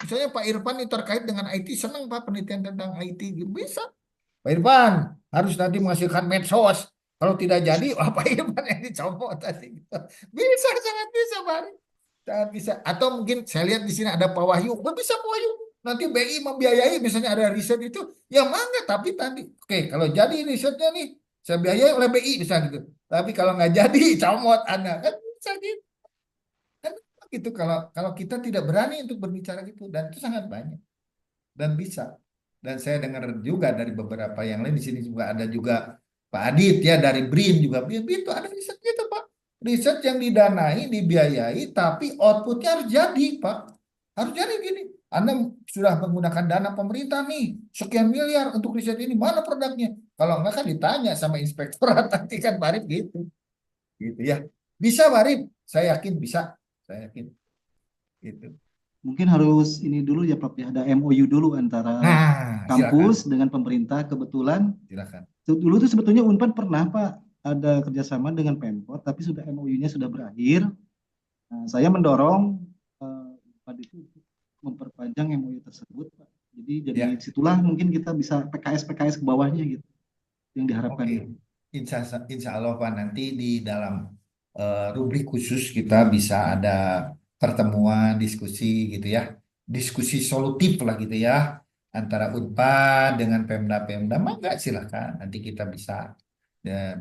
Misalnya Pak Irfan ini terkait dengan IT, senang Pak penelitian tentang IT. Bisa. Pak Irfan harus nanti menghasilkan medsos. Kalau tidak jadi, Pak Irfan yang dicopot tadi. Bisa, sangat bisa Pak Arif. Sangat bisa. Atau mungkin saya lihat di sini ada Pak Wahyu. Nggak bisa Pak Wahyu. Nanti BI membiayai, misalnya ada riset itu. Ya mangga, tapi tadi. Oke, kalau jadi risetnya nih, saya biayai oleh BI bisa gitu. Tapi kalau nggak jadi, comot Anda. Kan bisa gitu. Kan gitu kalau kalau kita tidak berani untuk berbicara gitu. Dan itu sangat banyak. Dan bisa. Dan saya dengar juga dari beberapa yang lain di sini juga ada juga Pak Adit ya dari BRIN juga. BRIN itu ada riset gitu Pak. Riset yang didanai, dibiayai, tapi outputnya harus jadi Pak. Harus jadi gini. Anda sudah menggunakan dana pemerintah nih, sekian miliar untuk riset ini, mana produknya? Kalau enggak kan ditanya sama inspektorat nanti kan Pak Arif gitu. Gitu ya. Bisa Pak Arif, saya yakin bisa. Saya yakin. Gitu. Mungkin harus ini dulu ya Prof ya, ada MOU dulu antara Nah, kampus silakan. dengan pemerintah. Kebetulan Silakan. dulu tuh sebetulnya Unpad pernah Pak ada kerjasama dengan Pemkot, tapi sudah MOU-nya sudah berakhir. Nah, saya mendorong Unpad itu memperpanjang MOU tersebut Pak. Jadi Ya. situlah mungkin kita bisa PKS ke bawahnya gitu yang diharapkan. Oke, insya Allah Pak nanti di dalam rubrik khusus kita bisa ada pertemuan diskusi gitu ya, diskusi solutif lah gitu ya antara Unpad dengan Pemda-Pemda. Mangga silakan nanti kita bisa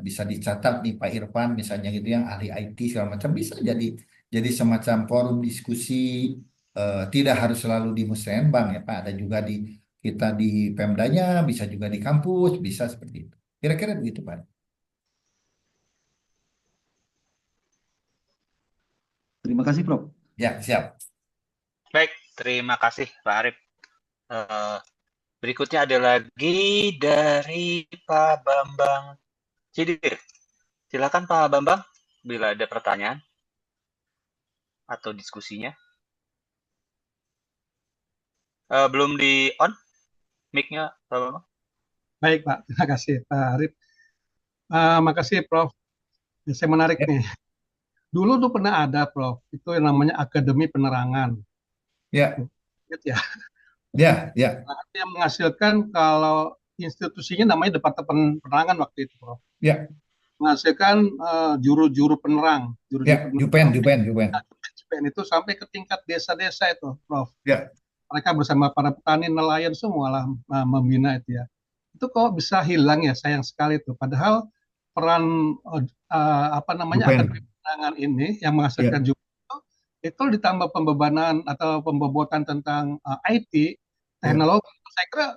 bisa dicatat nih Pak Irfan misalnya gitu yang ahli IT segala macam bisa jadi semacam forum diskusi tidak harus selalu di Musrembang ya Pak, ada juga di kita di Pemdanya, bisa juga di kampus, bisa seperti itu. Kira-kira begitu, Pak. Terima kasih Prof. Ya, siap. Baik, terima kasih Pak Arif. Berikutnya ada lagi dari Pak Bambang Cidir. Silakan Pak Bambang, bila ada pertanyaan atau diskusinya. Belum di on mic-nya Pak Bambang. Baik Pak, terima kasih Pak Arif. Makasih Prof. Saya menarik Ya. nih. Dulu tuh pernah ada Prof, itu yang namanya Akademi Penerangan. Ya, Ingat ya? ya. Yang menghasilkan kalau institusinya namanya Departemen Penerangan waktu itu Prof. Ya, Menghasilkan juru-juru penerang. ya, Jupen. Jupen itu sampai ke tingkat desa-desa itu Prof. Ya, Mereka bersama para petani, nelayan semua lah membina itu ya. Itu kok bisa hilang ya, sayang sekali itu. Padahal peran Jupen. Akademi Penerangan ini yang menghasilkan Ya, itu ditambah pembebanan atau pembobotan tentang IT ya, teknologi, saya kira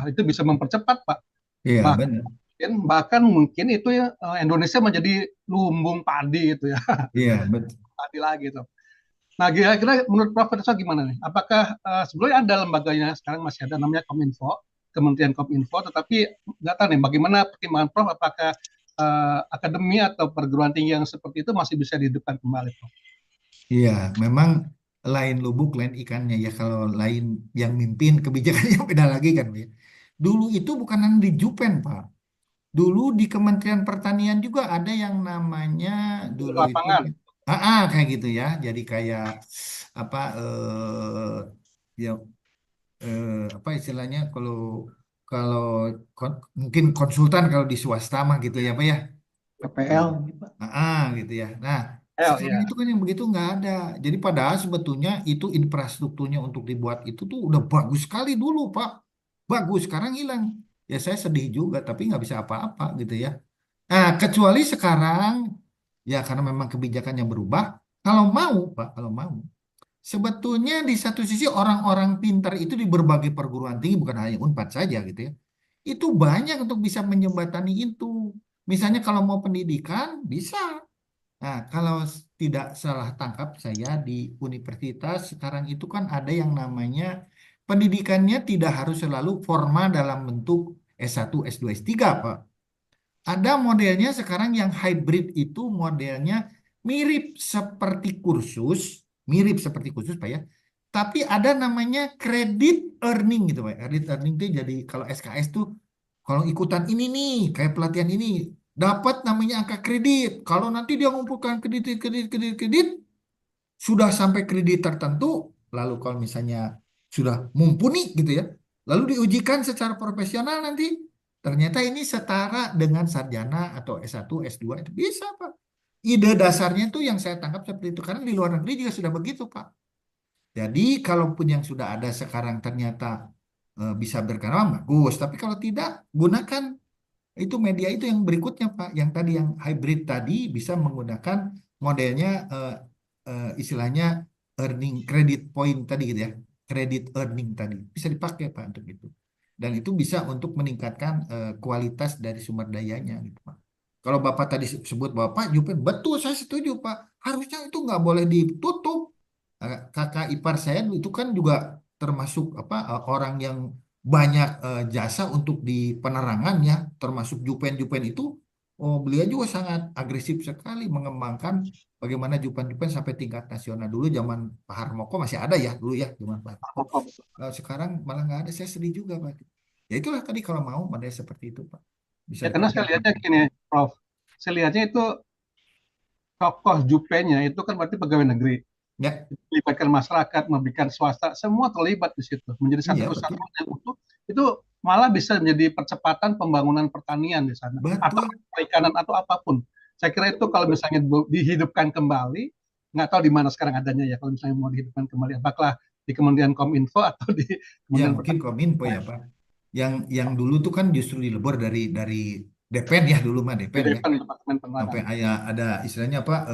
itu bisa mempercepat Pak. iya, benar. Bahkan mungkin itu ya Indonesia menjadi lumbung padi itu ya, Iya, betul. padi lagi tuh. Nah, kira-kira menurut Profesor gimana nih? Apakah sebelumnya ada lembaganya sekarang masih ada namanya Kominfo, Kementerian Kominfo, tetapi nggak tahu nih bagaimana pertimbangan Prof, apakah akademi atau perguruan tinggi yang seperti itu masih bisa dihidupkan kembali Prof? Iya, memang lain lubuk, lain ikannya ya. Kalau lain yang mimpin kebijakannya beda lagi kan, Pak, ya. Dulu itu bukan hanya di Jupen, Pak. Dulu di Kementerian Pertanian juga ada yang namanya dulu itu Lapangan. kayak gitu ya. Jadi kayak apa ya apa istilahnya kalau kalau mungkin konsultan kalau di swasta mah gitu ya Pak ya. Nah, PPL gitu, Pak. gitu ya. Nah, Oh sekarang ya. itu kan yang begitu nggak ada. Jadi padahal sebetulnya itu infrastrukturnya untuk dibuat itu tuh udah bagus sekali dulu, Pak. Bagus, sekarang hilang. Ya saya sedih juga, tapi nggak bisa apa-apa gitu ya. Nah, kecuali sekarang, ya karena memang kebijakannya berubah. Kalau mau, Pak, kalau mau. Sebetulnya di satu sisi orang-orang pintar itu di berbagai perguruan tinggi, bukan hanya Unpad saja gitu ya. Itu banyak untuk bisa menjembatani itu. Misalnya kalau mau pendidikan, bisa. Nah, kalau tidak salah tangkap saya di universitas sekarang itu kan ada yang namanya pendidikannya tidak harus selalu formal dalam bentuk S1, S2, S3, Pak. Ada modelnya sekarang yang hybrid itu modelnya mirip seperti kursus, mirip seperti kursus Pak ya. Tapi ada namanya credit earning gitu Pak. Credit earning itu jadi kalau SKS tuh kalau ikutan ini nih kayak pelatihan ini dapat namanya angka kredit. Kalau nanti dia ngumpulkan kredit sudah sampai kredit tertentu, lalu kalau misalnya sudah mumpuni gitu ya, lalu diujikan secara profesional nanti, ternyata ini setara dengan sarjana atau S1, S2 itu bisa Pak. Ide dasarnya tuh yang saya tangkap seperti itu, karena di luar negeri juga sudah begitu Pak. Jadi kalaupun yang sudah ada sekarang ternyata bisa berkembang bagus, tapi kalau tidak gunakan itu media itu yang berikutnya Pak, yang tadi yang hybrid tadi bisa menggunakan modelnya istilahnya earning credit point tadi gitu ya, credit earning tadi bisa dipakai Pak untuk itu. Dan itu bisa untuk meningkatkan kualitas dari sumber dayanya gitu Pak. Kalau Bapak tadi sebut Bapak Jupen, betul saya setuju Pak. Harusnya itu nggak boleh ditutup. Kakak ipar saya itu kan juga termasuk apa orang yang banyak jasa untuk di penerangan ya, termasuk Jupen-Jupen itu, oh beliau juga sangat agresif sekali mengembangkan bagaimana Jupen-Jupen sampai tingkat nasional dulu zaman Pak Harmoko masih ada ya dulu ya zaman Pak Harmoko. Sekarang malah nggak ada, saya sedih juga Pak. Ya itulah tadi kalau mau model seperti itu Pak bisa Ya karena dipakai. saya lihatnya gini, Prof. Saya lihatnya itu tokoh Jupennya itu kan berarti pegawai negeri. Ya, Melibatkan masyarakat, memberikan swasta, semua terlibat di situ. Menjadi satu iya betul, kesatuan yang utuh, itu malah bisa menjadi percepatan pembangunan pertanian di sana. Atau betul. perikanan atau apapun. Saya kira itu kalau misalnya dihidupkan kembali, nggak tahu di mana sekarang adanya ya, kalau misalnya mau dihidupkan kembali. Apakah di Kementerian Kominfo atau di Ya Kementerian mungkin Pertanian? Kominfo ya Pak. Yang dulu tuh kan justru dilebur dari Depen ya dulu mah Di Depen ya. Departemen Sampai Penerangan. ada istilahnya apa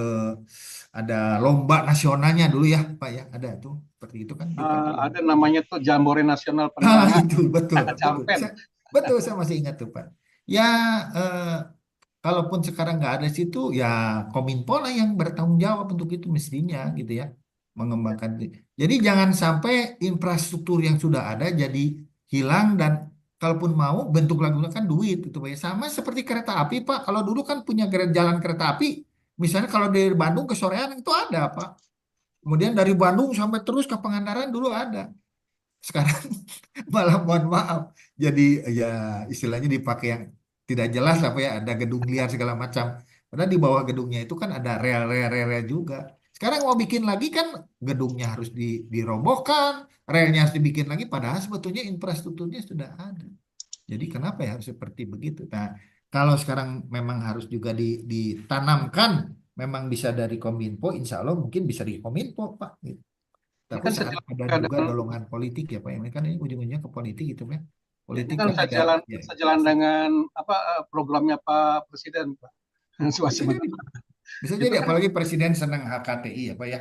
ada lomba nasionalnya dulu ya Pak ya. Ada tuh seperti itu kan Depen tuh dulu. Ada namanya tuh Jambore Nasional Ah Penerangan, itu betul betul. Jampen. Betul saya masih ingat tuh Pak. Ya eh, kalaupun sekarang nggak ada situ ya Kominfo lah yang bertanggung jawab untuk itu mestinya gitu ya mengembangkan. Jadi jangan sampai infrastruktur yang sudah ada jadi hilang dan kalaupun mau bentuk lagunya kan duit gitu Pak ya. Sama seperti kereta api Pak. Kalau dulu kan punya jalan kereta api, misalnya kalau dari Bandung ke Soreang itu ada Pak. Kemudian dari Bandung sampai terus ke Pangandaran dulu ada. Sekarang malah mohon maaf jadi ya istilahnya dipakai yang tidak jelas apa ya ada gedung liar segala macam padahal di bawah gedungnya itu kan ada rel juga sekarang mau bikin lagi kan gedungnya harus dirobohkan relnya harus dibikin lagi padahal sebetulnya infrastrukturnya sudah ada jadi kenapa ya harus seperti begitu nah kalau sekarang memang harus juga ditanamkan memang bisa dari Kominfo insya Allah mungkin bisa di Kominfo Pak gitu. Ini Tapi kan saat ada sejalan juga dengan dorongan politik ya Pak. Ini kan ini ujung-ujungnya ke politik gitu kan. Ya, ini Politik kan kan ada sejalan ya. sejalan dengan apa programnya Pak Presiden, Pak. Bisa Swasembada. jadi. Bisa Itu jadi kan apalagi presiden senang HKTI ya Pak ya.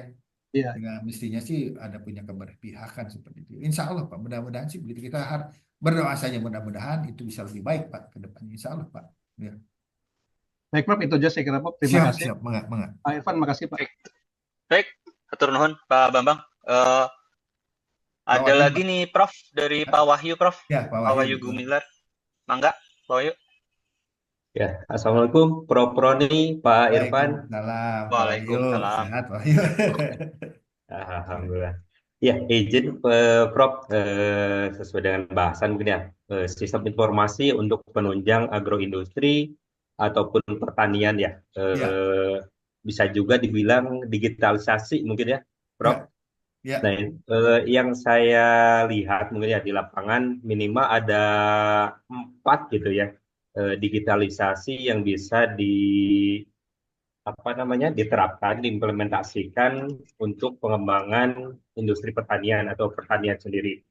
ya. Dengan mestinya sih ada punya keberpihakan seperti itu. Insya Allah Pak. Mudah-mudahan sih begitu kita harus berdoa saja mudah-mudahan itu bisa lebih baik Pak ke depannya. Insya Allah Pak. Ya. Baik, Prof, itu aja saya kira, Prof. Terima Siap, kasih. siap. Mengak, mengak. Pak Irfan, makasih, Pak. Baik, baik. Hatur nuhun Pak Bambang. Pak Ada Wahyu, lagi Pak. nih Prof dari Pak Wahyu, Prof. Ya, Pak Pak Wahyu. Wahyu Gumilar. Mangga, Pak Wahyu. Ya, Assalamualaikum, Prof. Roni, Pak Irfan. Waalaikumsalam, Pak Wahyu. Waalaikumsalam. Sehat, Pak Wahyu. Alhamdulillah. Ya, izin Prof, sesuai dengan bahasan mungkin ya, sistem informasi untuk penunjang agroindustri ataupun pertanian ya. Ya. bisa juga dibilang digitalisasi mungkin ya, Prof. Ya, ya, Nah, yang saya lihat mungkin ya di lapangan minimal ada 4 gitu ya, digitalisasi yang bisa diterapkan, diimplementasikan untuk pengembangan industri pertanian atau pertanian sendiri.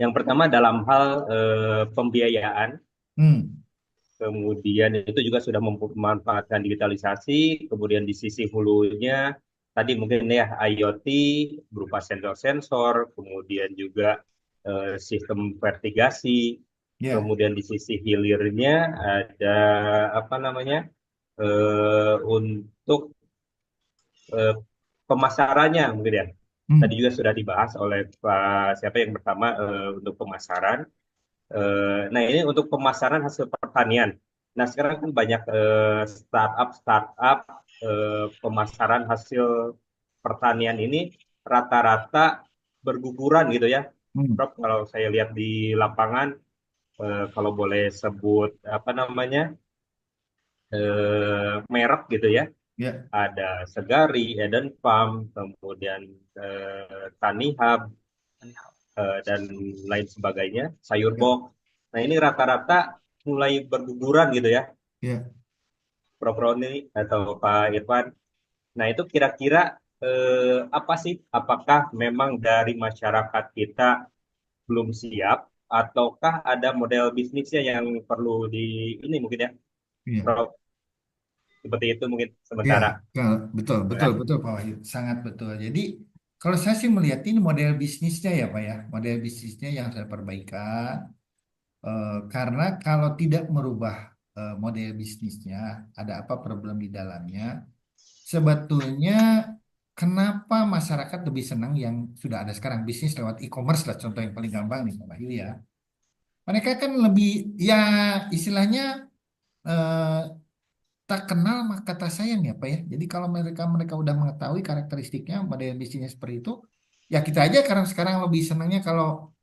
Yang pertama dalam hal pembiayaan, hmm, kemudian itu juga sudah memanfaatkan digitalisasi, kemudian di sisi hulunya tadi mungkin ya IoT berupa sensor-sensor, kemudian juga sistem vertigasi, ya, kemudian di sisi hilirnya ada apa namanya untuk eh, pemasarannya mungkin ya. Tadi hmm, juga sudah dibahas oleh Pak siapa yang pertama untuk pemasaran. Nah, ini untuk pemasaran hasil pertanian. Nah, sekarang kan banyak startup pemasaran hasil pertanian ini rata-rata berguguran gitu ya. hmm, Prof, kalau saya lihat di lapangan, kalau boleh sebut apa namanya merek gitu ya, ya, ada Segari, Eden Farm, kemudian Tanihub, dan lain sebagainya, sayur ya, box. Nah, ini rata-rata mulai berguguran gitu ya, ya. Prof. Roni atau Pak Irfan. Nah, itu kira-kira apa sih? Apakah memang dari masyarakat kita belum siap, ataukah ada model bisnisnya yang perlu di ini mungkin ya, Iya. Prof. Seperti itu mungkin Ya, sementara. betul, betul, Ya. betul, Pak Wahyu, sangat betul. Jadi, kalau saya sih melihat ini model bisnisnya ya, Pak ya, model bisnisnya yang saya perbaikan. Karena kalau tidak merubah model bisnisnya, ada apa problem di dalamnya? Sebetulnya, kenapa masyarakat lebih senang yang sudah ada sekarang bisnis lewat e-commerce lah, contoh yang paling gampang nih, Pak Wahyu ya. Mereka kan lebih, ya istilahnya. eh, Tak kenal maka kata sayang ya Pak ya. Jadi kalau mereka mereka udah mengetahui karakteristiknya model bisnisnya seperti itu, ya kita aja karena sekarang lebih senangnya kalau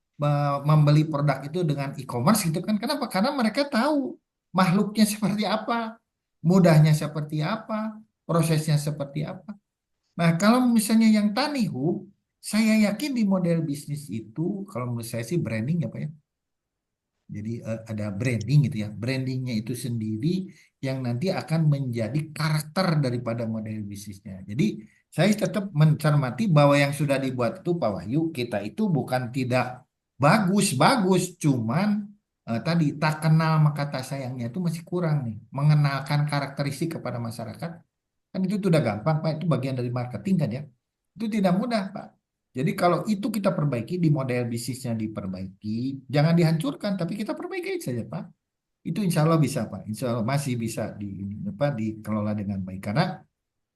membeli produk itu dengan e-commerce gitu kan. Kenapa? Karena mereka tahu makhluknya seperti apa, mudahnya seperti apa, prosesnya seperti apa. Nah, kalau misalnya yang tani hub, saya yakin di model bisnis itu, kalau menurut saya sih branding ya Pak ya. Jadi ada branding gitu ya. Brandingnya itu sendiri yang nanti akan menjadi karakter daripada model bisnisnya. Jadi saya tetap mencermati bahwa yang sudah dibuat itu Pak Wahyu, kita itu bukan tidak bagus-bagus, cuman tadi tak kenal maka kata sayangnya itu masih kurang nih. Mengenalkan karakteristik kepada masyarakat kan itu sudah gampang Pak, itu bagian dari marketing kan ya. Itu tidak mudah Pak. Jadi kalau itu kita perbaiki di model bisnisnya diperbaiki, jangan dihancurkan, tapi kita perbaiki saja Pak. Itu insya Allah bisa Pak. Insya Allah masih bisa dikelola dengan baik. Karena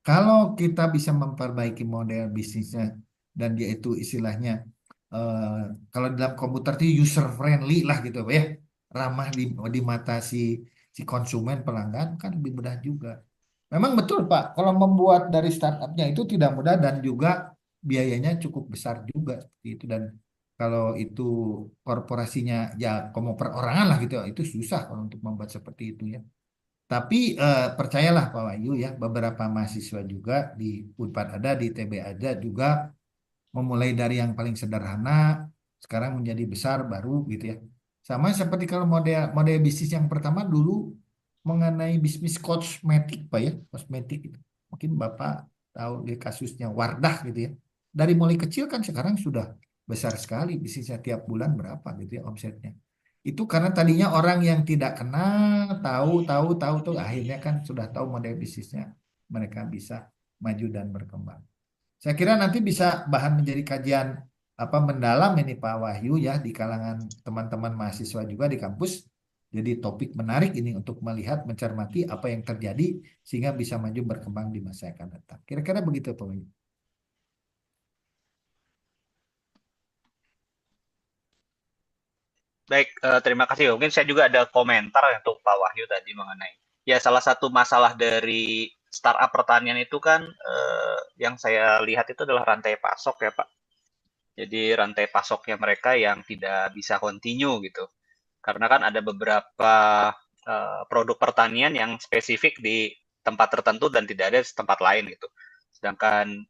kalau kita bisa memperbaiki model bisnisnya dan dia itu istilahnya eh, kalau dalam komputer itu user friendly lah gitu Pak ya, ramah di mata si konsumen pelanggan kan lebih mudah juga. Memang betul Pak, kalau membuat dari startupnya itu tidak mudah dan juga biayanya cukup besar juga seperti itu dan kalau itu korporasinya ya komo perorangan lah gitu itu susah kalau untuk membuat seperti itu ya. Tapi percayalah Pak Wahyu ya beberapa mahasiswa juga di Unpad ada di TB ada juga memulai dari yang paling sederhana sekarang menjadi besar baru gitu ya. Sama seperti kalau model model bisnis yang pertama dulu mengenai bisnis kosmetik Pak ya, kosmetik itu. Mungkin Bapak tahu di kasusnya Wardah gitu ya. Dari mulai kecil kan sekarang sudah besar sekali bisnisnya tiap bulan berapa gitu ya omsetnya. Itu karena tadinya orang yang tidak kenal, tahu tuh akhirnya kan sudah tahu model bisnisnya, mereka bisa maju dan berkembang. Saya kira nanti bisa bahan menjadi kajian apa mendalam ini Pak Wahyu ya di kalangan teman-teman mahasiswa juga di kampus. Jadi topik menarik ini untuk melihat, mencermati apa yang terjadi sehingga bisa maju berkembang di masa yang akan datang. Kira-kira begitu Pak Wahyu. Baik, terima kasih. Mungkin saya juga ada komentar untuk Pak Wahyu tadi mengenai ya salah satu masalah dari startup pertanian itu kan yang saya lihat itu adalah rantai pasok ya Pak. Jadi rantai pasoknya mereka yang tidak bisa continue gitu. Karena kan ada beberapa produk pertanian yang spesifik di tempat tertentu dan tidak ada di tempat lain gitu. Sedangkan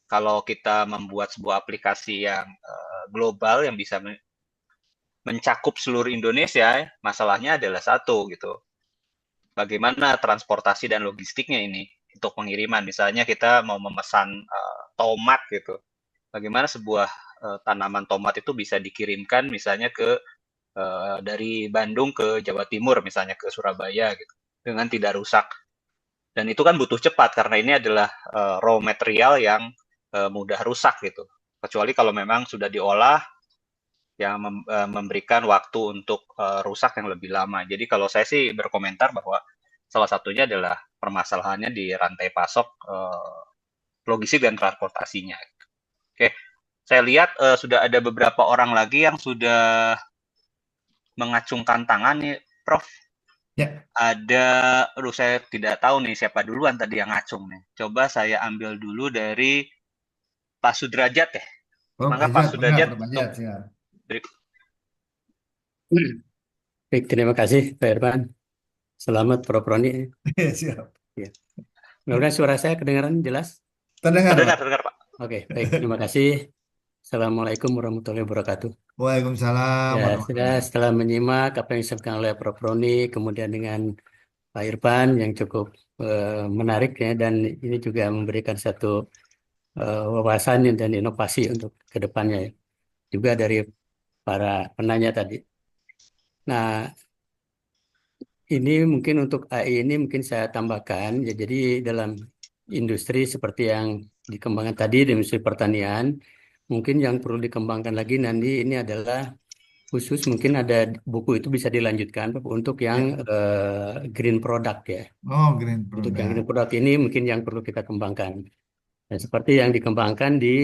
kalau kita membuat sebuah aplikasi yang global yang bisa mencakup seluruh Indonesia, masalahnya adalah satu gitu. Bagaimana transportasi dan logistiknya ini untuk pengiriman. Misalnya kita mau memesan tomat gitu. Bagaimana sebuah tanaman tomat itu bisa dikirimkan misalnya dari Bandung ke Jawa Timur, misalnya ke Surabaya gitu, dengan tidak rusak. Dan itu kan butuh cepat karena ini adalah raw material yang mudah rusak gitu. Kecuali kalau memang sudah diolah yang memberikan waktu untuk rusak yang lebih lama. Jadi kalau saya sih berkomentar bahwa salah satunya adalah permasalahannya di rantai pasok logistik dan transportasinya. Oke, saya lihat sudah ada beberapa orang lagi yang sudah mengacungkan tangan nih, Prof. Ya, Aduh saya tidak tahu nih siapa duluan tadi yang ngacung nih. Coba saya ambil dulu dari Pak Sudrajat ya. Prof Maka Pak Ajat, benar, Sudrajat Prof untuk Ajat, ya. Baik, terima kasih Pak Irfan. Selamat Prof Roni. Siap. Ya. Mudah-mudahan suara saya kedengaran jelas. Terdengar, Pak. terdengar Pak. Oke, baik, terima kasih. Assalamualaikum warahmatullahi wabarakatuh. Waalaikumsalam Ya, warahmatullahi sudah setelah menyimak apa yang disampaikan oleh Prof Roni, kemudian dengan Pak Irfan yang cukup menarik ya, dan ini juga memberikan satu wawasan dan inovasi untuk ke depannya ya. Juga dari para penanya tadi. Nah, ini mungkin untuk AI ini mungkin saya tambahkan ya, jadi dalam industri seperti yang dikembangkan tadi di industri pertanian, mungkin yang perlu dikembangkan lagi nanti ini adalah khusus mungkin ada buku itu bisa dilanjutkan untuk yang green product ya. Oh, green Untuk yang green product. product ini mungkin yang perlu kita kembangkan. Dan seperti yang dikembangkan di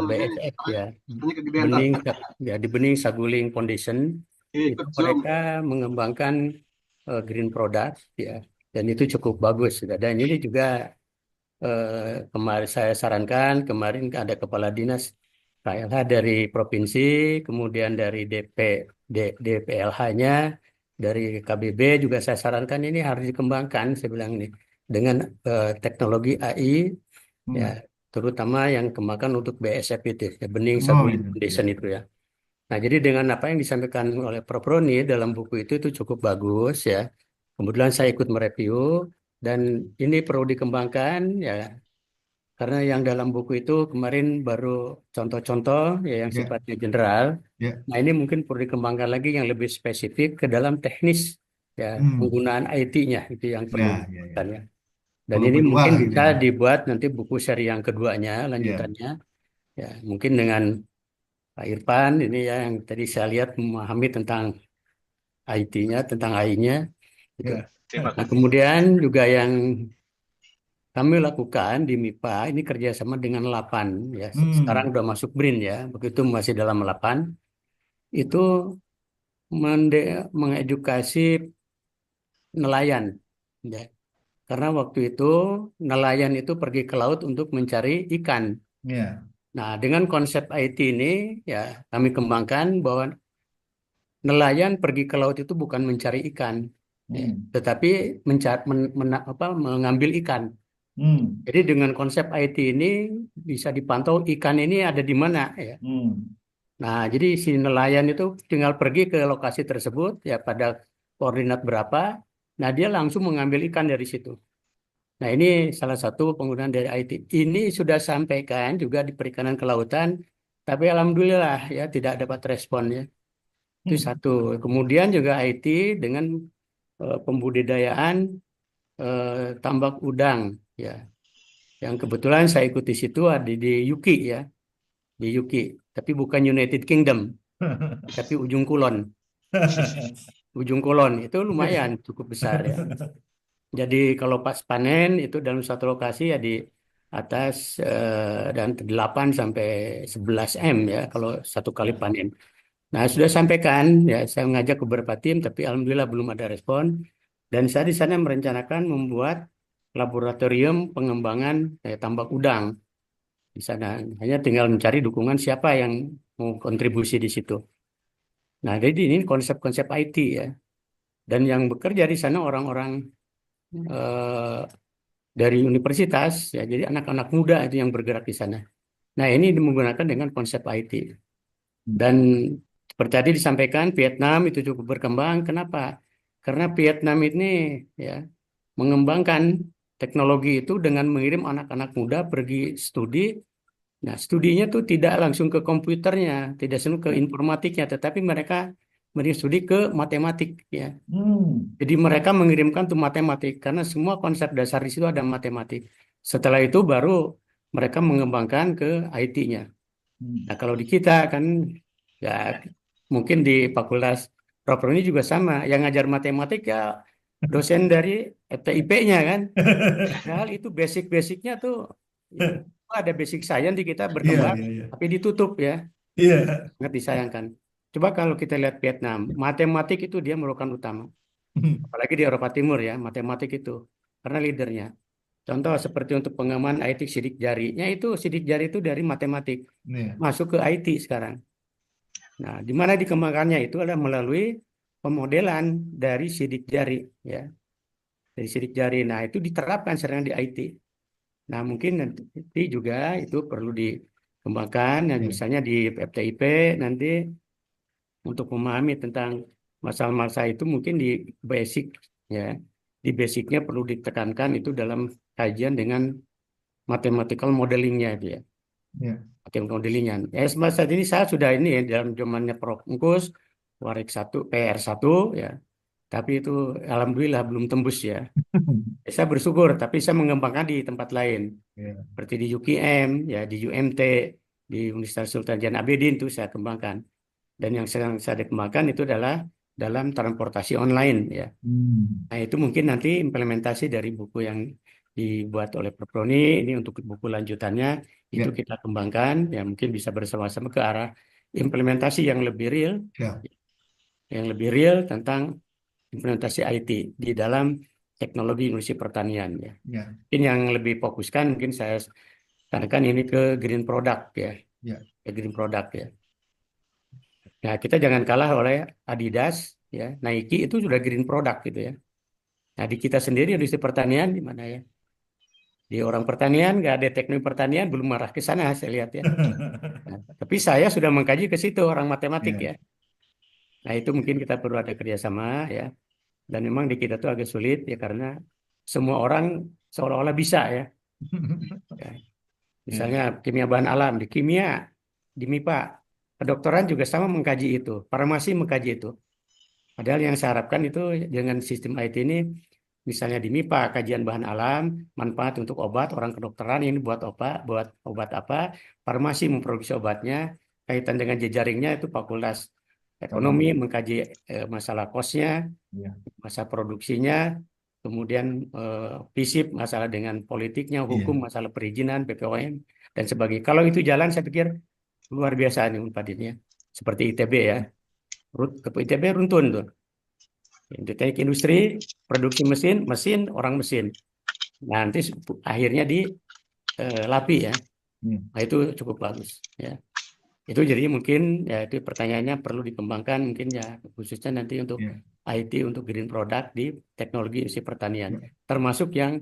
BSF ya, Ini kegedean ntar. di Bening Saguling Foundation itu Ikut Zoom. mereka mengembangkan green product ya, dan itu cukup bagus ya. Dan ini juga kemarin saya sarankan, kemarin ada kepala dinas KLH dari provinsi, kemudian dari DPLH-nya, dari KBB juga saya sarankan ini harus dikembangkan, saya bilang nih dengan teknologi AI ya, terutama yang kembangkan untuk BSF itu ya, Bening Saguling Foundation itu ya. Nah, jadi dengan apa yang disampaikan oleh Prof Roni dalam buku itu cukup bagus ya. Kemudian saya ikut mereview dan ini perlu dikembangkan ya, karena yang dalam buku itu kemarin baru contoh-contoh ya yang sifatnya general. Nah, ini mungkin perlu dikembangkan lagi yang lebih spesifik ke dalam teknis ya, penggunaan IT-nya itu yang perlu dikembangkan ya. Dan ini mungkin bisa dibuat nanti buku seri yang keduanya, lanjutannya ya, mungkin dengan Pak Irfan ini ya yang tadi saya lihat memahami tentang IT-nya, tentang AI-nya gitu. Nah, kemudian juga yang kami lakukan di MIPA ini kerjasama dengan LAPAN ya. Sekarang udah masuk BRIN ya, begitu masih dalam LAPAN itu mengedukasi nelayan ya. Karena waktu itu nelayan itu pergi ke laut untuk mencari ikan. Nah, dengan konsep IT ini ya kami kembangkan bahwa nelayan pergi ke laut itu bukan mencari ikan, ya, tetapi mengambil ikan. Jadi dengan konsep IT ini bisa dipantau ikan ini ada di mana ya. Nah, jadi si nelayan itu tinggal pergi ke lokasi tersebut ya pada koordinat berapa. Nah, dia langsung mengambil ikan dari situ. Nah, ini salah satu penggunaan dari IT. Ini sudah sampaikan juga di Perikanan Kelautan, tapi alhamdulillah ya tidak dapat respon ya. Itu satu. Kemudian juga IT dengan pembudidayaan tambak udang ya. Yang kebetulan saya ikuti situ ada di UK ya. Di UK, tapi bukan United Kingdom. Tapi Ujung Kulon. Ujung Kulon itu lumayan cukup besar ya. Jadi kalau pas panen itu dalam satu lokasi ya di atas dan 8 sampai 11 M ya kalau satu kali panen. Nah, sudah sampaikan ya, saya mengajak ke beberapa tim tapi alhamdulillah belum ada respon, dan saya di sana merencanakan membuat laboratorium pengembangan tambak udang di sana. Hanya tinggal mencari dukungan siapa yang mau kontribusi di situ. Nah, jadi ini konsep-konsep IT ya. Dan yang bekerja di sana orang-orang eh, dari universitas, ya, jadi anak-anak muda itu yang bergerak di sana. Nah, ini menggunakan dengan konsep IT. Dan seperti tadi disampaikan, Vietnam itu cukup berkembang. Kenapa? Karena Vietnam ini ya mengembangkan teknologi itu dengan mengirim anak-anak muda pergi studi. Nah, studinya tuh tidak langsung ke komputernya, tidak langsung ke informatiknya, tetapi mereka mending studi ke matematik ya. Jadi mereka mengirimkan tuh matematik karena semua konsep dasar di situ ada matematik. Setelah itu baru mereka mengembangkan ke IT-nya. Nah, kalau di kita kan ya mungkin di Fakultas Proper ini juga sama, yang ngajar matematik ya dosen dari FTIP-nya kan. Padahal itu basic-basicnya tuh ya, ada basic science di kita Iya, berkembang, iya, iya. tapi ditutup ya. Iya. Sangat disayangkan. Coba kalau kita lihat Vietnam, matematik itu dia merupakan utama. Apalagi di Eropa Timur ya, matematik itu. Karena leadernya. Contoh seperti untuk pengaman IT sidik jarinya itu, sidik jari itu dari matematik. Iya. Masuk ke IT sekarang. Nah, di mana dikembangkannya itu adalah melalui pemodelan dari sidik jari. Ya. Dari sidik jari. Nah, itu diterapkan sekarang di IT. Nah, mungkin nanti juga itu perlu dikembangkan, ya, misalnya di FTIP nanti untuk memahami tentang masalah-masalah itu mungkin di basic ya, di basicnya perlu ditekankan itu dalam kajian dengan mathematical modelingnya itu ya, Iya. mathematical modelingnya. Ya, saat ini saya sudah ini ya dalam zamannya Prof. Engkus, Warik 1, PR1 ya, tapi itu alhamdulillah belum tembus ya. Saya bersyukur, tapi saya mengembangkan di tempat lain. Iya. Seperti di UKM, ya di UMT, di Universitas Sultan Jain Abidin itu saya kembangkan. Dan yang sedang saya kembangkan itu adalah dalam transportasi online ya. Nah, itu mungkin nanti implementasi dari buku yang dibuat oleh Perproni ini untuk buku lanjutannya itu Ya. kita kembangkan ya mungkin bisa bersama-sama ke arah implementasi yang lebih real, Ya. yang lebih real tentang implementasi IT di dalam teknologi industri pertanian ya. Ya. Mungkin yang lebih fokuskan mungkin saya sarankan ini ke green product ya. Ya. Green product ya. Nah, kita jangan kalah oleh Adidas ya, Nike itu sudah green product gitu ya. Nah, di kita sendiri industri pertanian di mana ya? Di orang pertanian nggak ada teknik pertanian belum marah ke sana saya lihat ya. Nah, tapi saya sudah mengkaji ke situ orang matematik Ya. ya. Nah, itu mungkin kita perlu ada kerjasama ya. Dan memang di kita tuh agak sulit ya karena semua orang seolah-olah bisa ya. Ya. Misalnya kimia bahan alam di kimia, di MIPA, kedokteran juga sama mengkaji itu, farmasi mengkaji itu. Padahal yang saya harapkan itu dengan sistem IT ini, misalnya di MIPA kajian bahan alam, manfaat untuk obat, orang kedokteran ini buat obat apa, farmasi memproduksi obatnya, kaitan dengan jejaringnya itu fakultas ekonomi mengkaji masalah kosnya, Ya. masalah produksinya, kemudian FISIP masalah dengan politiknya, hukum, Iya. masalah perizinan, BPOM dan sebagainya. Kalau itu jalan, saya pikir luar biasa nih Unpad ini ya. Seperti ITB ya. ITB runtun tuh. Teknik industri, produksi mesin, orang mesin. Nanti akhirnya di LAPI ya. Nah, itu cukup bagus ya. Itu jadi mungkin ya itu pertanyaannya perlu dikembangkan mungkin ya khususnya nanti untuk IT untuk green product di teknologi industri pertanian. Termasuk yang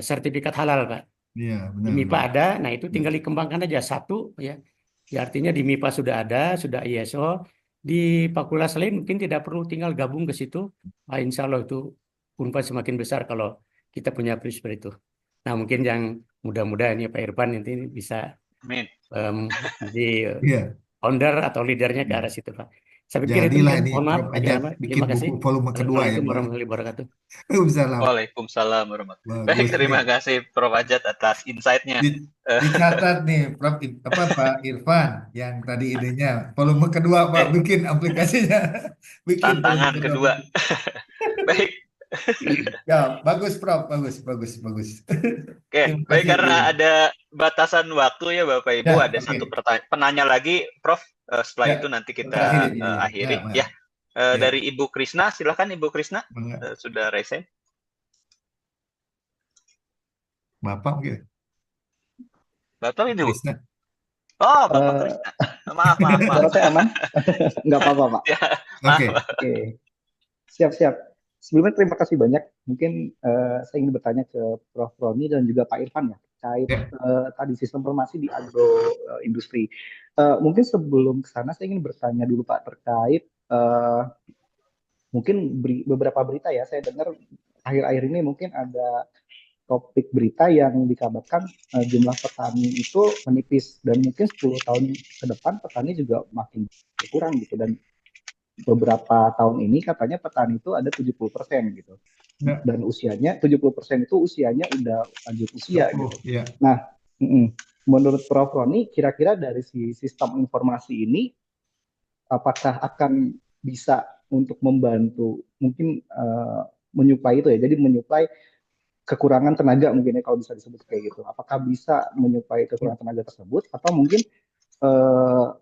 sertifikat halal, Pak. Iya, Di benar. MIPA ada, nah itu tinggal dikembangkan aja satu ya. Ya artinya di MIPA sudah ada, sudah ISO. Di fakultas lain mungkin tidak perlu tinggal gabung ke situ. Insya Allah itu Unpad semakin besar kalau kita punya prinsip itu. Nah mungkin yang mudah-mudahan ya Pak Irfan nanti bisa Amin. di Iya. founder atau leadernya ke arah situ Pak. Saya pikir itu Jadilah mungkin, ini mohon maaf, Prof agak Ajat lama. bikin Terima kasih. buku volume kedua ya, Assalamualaikum Pak. warahmatullahi wabarakatuh. Waalaikumsalam. Waalaikumsalam warahmatullahi wabarakatuh. Baik, Bagus terima nih. kasih Prof. Ajat atas insight-nya. Dicatat nih, Prof. Pak Irfan yang tadi idenya volume kedua, Pak, bikin aplikasinya, bikin volume Tantangan kedua. Baik. Ya, bagus, Prof. Bagus. Oke, Terima baik kasih. karena ada batasan waktu ya Bapak Ibu, Ya, ada oke. satu penanya lagi, Prof. Setelah Ya, itu nanti kita terakhir, ya. akhiri. Ya. Ya, dari Ibu Krisna, silakan Ibu Krisna, sudah raise hand. Bapak mungkin. Bapak ini Bu. Krisna. Oh, Bapak Krisna. Maaf. Suara saya aman? Nggak apa-apa, Pak. Ya, Oke. Oke. Siap. Sebelumnya terima kasih banyak. Mungkin saya ingin bertanya ke Prof. Roni dan juga Pak Irfan ya terkait Ya. tadi sistem informasi di agro industri. Mungkin sebelum ke sana saya ingin bertanya dulu Pak terkait mungkin beberapa berita ya saya dengar akhir-akhir ini mungkin ada topik berita yang dikabarkan jumlah petani itu menipis dan mungkin 10 tahun ke depan petani juga makin berkurang gitu dan beberapa tahun ini katanya petani itu ada 70% gitu. Ya. Dan usianya 70% itu usianya udah lanjut usia 20, gitu. ya. Nah, menurut Prof. Roni kira-kira dari si sistem informasi ini apakah akan bisa untuk membantu mungkin menyuplai itu ya. Jadi menyuplai kekurangan tenaga mungkin ya kalau bisa disebut kayak gitu. Apakah bisa menyuplai kekurangan tenaga tersebut atau mungkin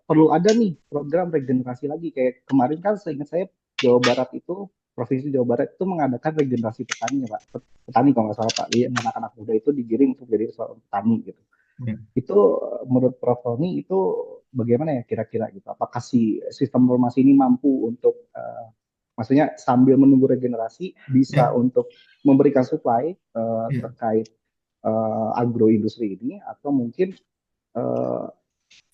perlu ada nih program regenerasi lagi kayak kemarin kan seingat saya Jawa Barat itu Provinsi Jawa Barat itu mengadakan regenerasi petani ya Pak. Petani kalau nggak salah Pak, anak-anak muda itu digiring untuk jadi seorang petani gitu. Ya. Itu menurut Prof. Roni itu bagaimana ya kira-kira gitu? Apakah si sistem informasi ini mampu untuk maksudnya sambil menunggu regenerasi bisa Ya. untuk memberikan supply Ya. terkait agroindustri ini atau mungkin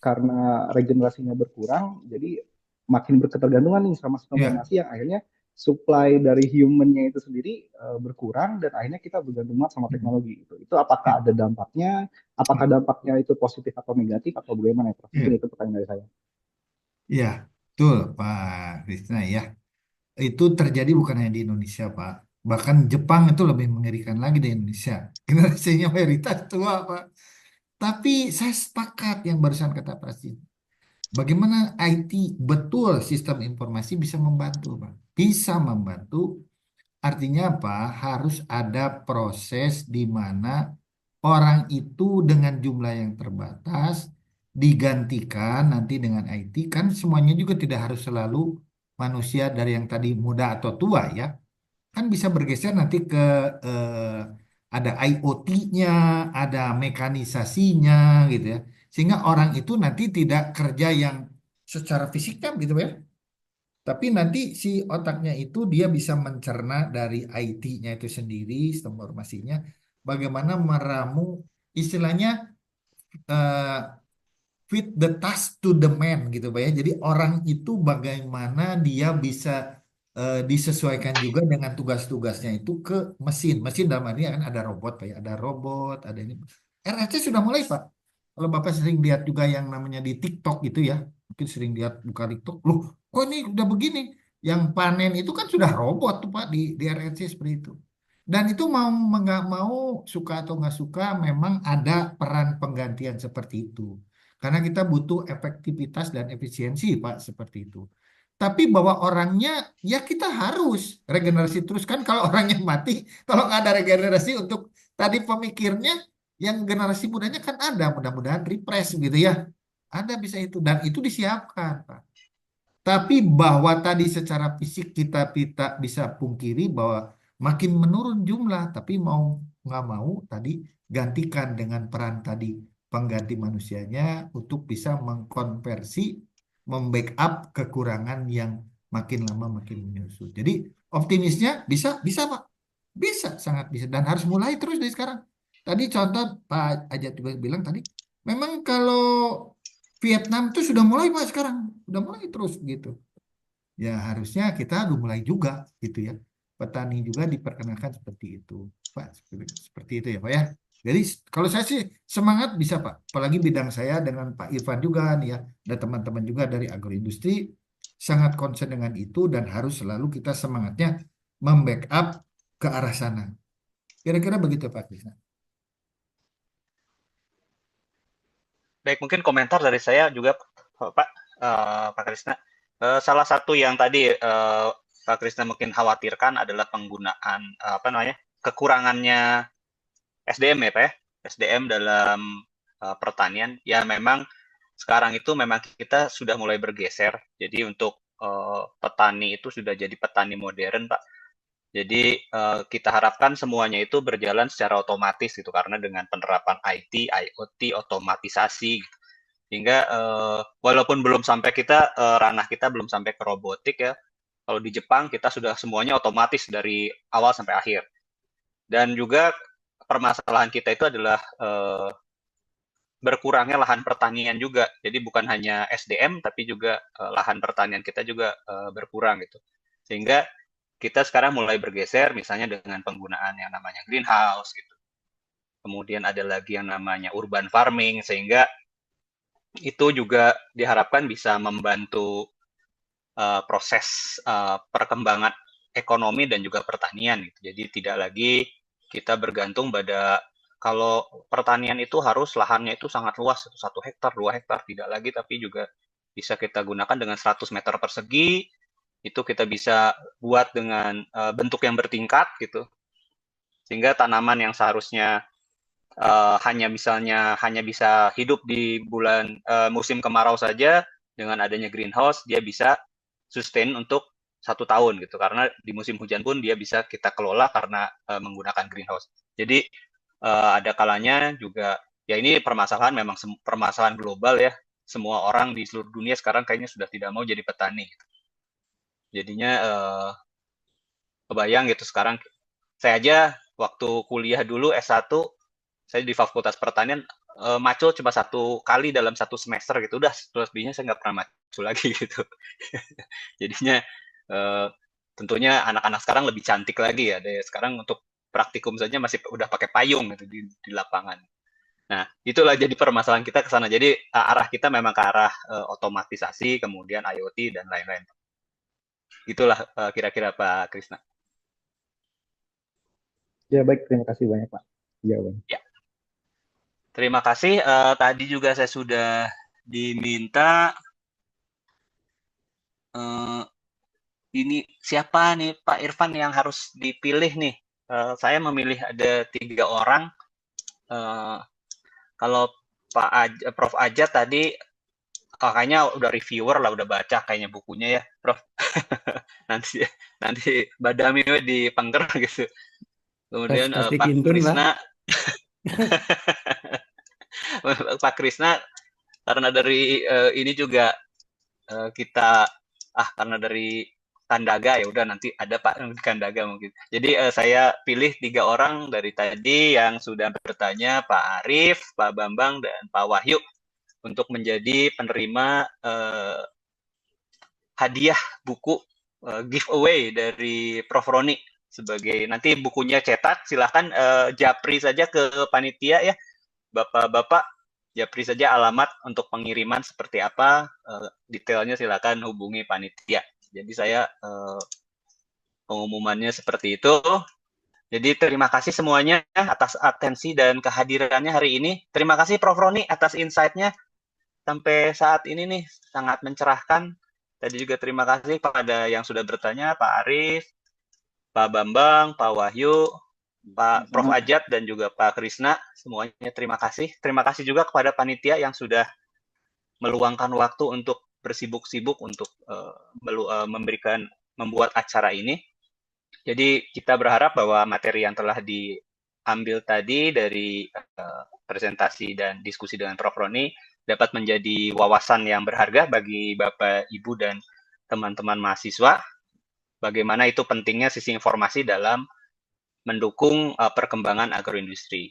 karena regenerasinya berkurang jadi makin berketergantungan nih sama sistem Ya. informasi yang akhirnya supply dari humannya itu sendiri berkurang dan akhirnya kita bergantung banget sama teknologi itu. Itu apakah ada dampaknya? Apakah dampaknya itu positif atau negatif atau bagaimana ya Prof? Ya. Mungkin itu pertanyaan dari saya. Ya, betul Pak Krisna ya. Itu terjadi bukan hanya di Indonesia, Pak. Bahkan Jepang itu lebih mengerikan lagi dari Indonesia. Generasinya mayoritas tua, Pak. Tapi saya sepakat yang barusan kata Presiden. Bagaimana IT betul sistem informasi bisa membantu, Pak? Bisa membantu. Artinya apa? Harus ada proses di mana orang itu dengan jumlah yang terbatas digantikan nanti dengan IT. Kan semuanya juga tidak harus selalu manusia dari yang tadi muda atau tua ya. Kan bisa bergeser nanti ke ada IoT-nya, ada mekanisasinya gitu ya. Sehingga orang itu nanti tidak kerja yang secara fisiknya gitu ya. Tapi nanti si otaknya itu dia bisa mencerna dari IT-nya itu sendiri, sistem informasinya, bagaimana meramu istilahnya eh, fit the task to the man gitu Pak ya. Jadi orang itu bagaimana dia bisa disesuaikan juga dengan tugas-tugasnya itu ke mesin. Mesin dalam artinya kan ada robot Pak ya, ada robot, ada ini. RRC sudah mulai Pak. Kalau Bapak sering lihat juga yang namanya di TikTok gitu ya, mungkin sering lihat buka TikTok, loh kok ini udah begini? Yang panen itu kan sudah robot tuh Pak di RRC seperti itu. Dan itu mau nggak mau suka atau nggak suka memang ada peran penggantian seperti itu. Karena kita butuh efektivitas dan efisiensi, Pak, seperti itu. Tapi bahwa orangnya, ya kita harus regenerasi terus. Kan kalau orangnya mati, kalau nggak ada regenerasi untuk tadi pemikirnya, yang generasi mudanya kan ada. Mudah-mudahan refresh gitu ya. Ada bisa itu. Dan itu disiapkan, Pak. Tapi bahwa tadi secara fisik kita tidak bisa pungkiri bahwa makin menurun jumlah, tapi mau nggak mau tadi gantikan dengan peran tadi pengganti manusianya untuk bisa mengkonversi, membackup kekurangan yang makin lama makin menyusut. Jadi optimisnya bisa, bisa Pak, bisa sangat bisa dan harus mulai terus dari sekarang. Tadi contoh Pak Ajat juga bilang tadi, memang kalau Vietnam itu sudah mulai Pak sekarang, sudah mulai terus gitu. Ya harusnya kita udah mulai juga gitu ya. Petani juga diperkenalkan seperti itu, Pak. Seperti itu ya Pak ya. Jadi kalau saya sih semangat bisa Pak. Apalagi bidang saya dengan Pak Irfan juga nih ya. Dan teman-teman juga dari agroindustri sangat concern dengan itu dan harus selalu kita semangatnya membackup ke arah sana. Kira-kira begitu Pak Krisna. Baik, mungkin komentar dari saya juga, Pak Krisna. Salah satu yang tadi Pak Krisna mungkin khawatirkan adalah penggunaan kekurangannya SDM ya Pak ya, SDM dalam pertanian. Ya memang sekarang itu memang kita sudah mulai bergeser. Jadi untuk petani itu sudah jadi petani modern Pak. Jadi kita harapkan semuanya itu berjalan secara otomatis gitu karena dengan penerapan IT, IoT, otomatisasi gitu. Sehingga walaupun belum sampai ranah kita belum sampai ke robotik ya, Kalau di Jepang kita sudah semuanya otomatis dari awal sampai akhir. Dan juga permasalahan kita itu adalah berkurangnya lahan pertanian juga. Jadi bukan hanya SDM, tapi juga lahan pertanian kita juga berkurang gitu. Sehingga kita sekarang mulai bergeser misalnya dengan penggunaan yang namanya greenhouse gitu. Kemudian ada lagi yang namanya urban farming, sehingga itu juga diharapkan bisa membantu proses perkembangan ekonomi dan juga pertanian gitu. Jadi tidak lagi kita bergantung pada, kalau pertanian itu harus lahannya itu sangat luas, 1 hektar, 2 hektar, tidak lagi, tapi juga bisa kita gunakan dengan 100 meter persegi, itu kita bisa buat dengan bentuk yang bertingkat gitu. Sehingga tanaman yang seharusnya hanya bisa hidup di bulan musim kemarau saja, dengan adanya greenhouse dia bisa sustain untuk 1 tahun gitu, karena di musim hujan pun dia bisa kita kelola karena menggunakan greenhouse. Jadi ada kalanya juga, ya ini permasalahan, memang permasalahan global ya, semua orang di seluruh dunia sekarang kayaknya sudah tidak mau jadi petani gitu. Jadinya kebayang gitu, sekarang saya aja waktu kuliah dulu S1, saya di Fakultas Pertanian maco cuma 1 kali dalam 1 semester gitu, udah lebihnya saya nggak pernah maco lagi gitu. Jadinya tentunya anak-anak sekarang lebih cantik lagi ya, sekarang untuk praktikum saja masih udah pakai payung gitu di lapangan. Nah, itulah jadi permasalahan kita ke sana. Jadi arah kita memang ke arah otomatisasi, kemudian IoT dan lain-lain. Itulah kira-kira Pak Krisna. Ya baik, terima kasih banyak Pak jawaban. Ya. Terima kasih. Tadi juga saya sudah diminta ini siapa nih Pak Irfan yang harus dipilih nih. Saya memilih ada 3 orang. Kalau Prof. Ajat tadi kakaknya udah reviewer lah, udah baca kayaknya bukunya ya, Prof. nanti badami di pengger gitu. Kemudian Pasti Pak kintun, Pak. Krisna, Pak Krisna, karena dari ini juga kita karena dari Kandaga, ya udah nanti ada Pak Kandaga mungkin. Jadi saya pilih 3 orang dari tadi yang sudah bertanya, Pak Arif, Pak Bambang, dan Pak Wahyu, untuk menjadi penerima hadiah buku giveaway dari Prof. Roni. Sebagai nanti bukunya cetak, silahkan japri saja ke panitia ya, Bapak-bapak, japri saja alamat untuk pengiriman seperti apa, detailnya silakan hubungi panitia. Jadi saya pengumumannya seperti itu. Jadi terima kasih semuanya atas atensi dan kehadirannya hari ini. Terima kasih Prof. Roni atas insight-nya sampai saat ini nih, sangat mencerahkan. Tadi juga terima kasih pada yang sudah bertanya, Pak Arif, Pak Bambang, Pak Wahyu, Pak Prof. Ajat, dan juga Pak Krisna. Semuanya terima kasih. Terima kasih juga kepada panitia yang sudah meluangkan waktu untuk bersibuk-sibuk untuk membuat acara ini. Jadi kita berharap bahwa materi yang telah diambil tadi dari presentasi dan diskusi dengan Prof. Roni dapat menjadi wawasan yang berharga bagi Bapak, Ibu, dan teman-teman mahasiswa. Bagaimana itu pentingnya sisi informasi dalam mendukung perkembangan agroindustri.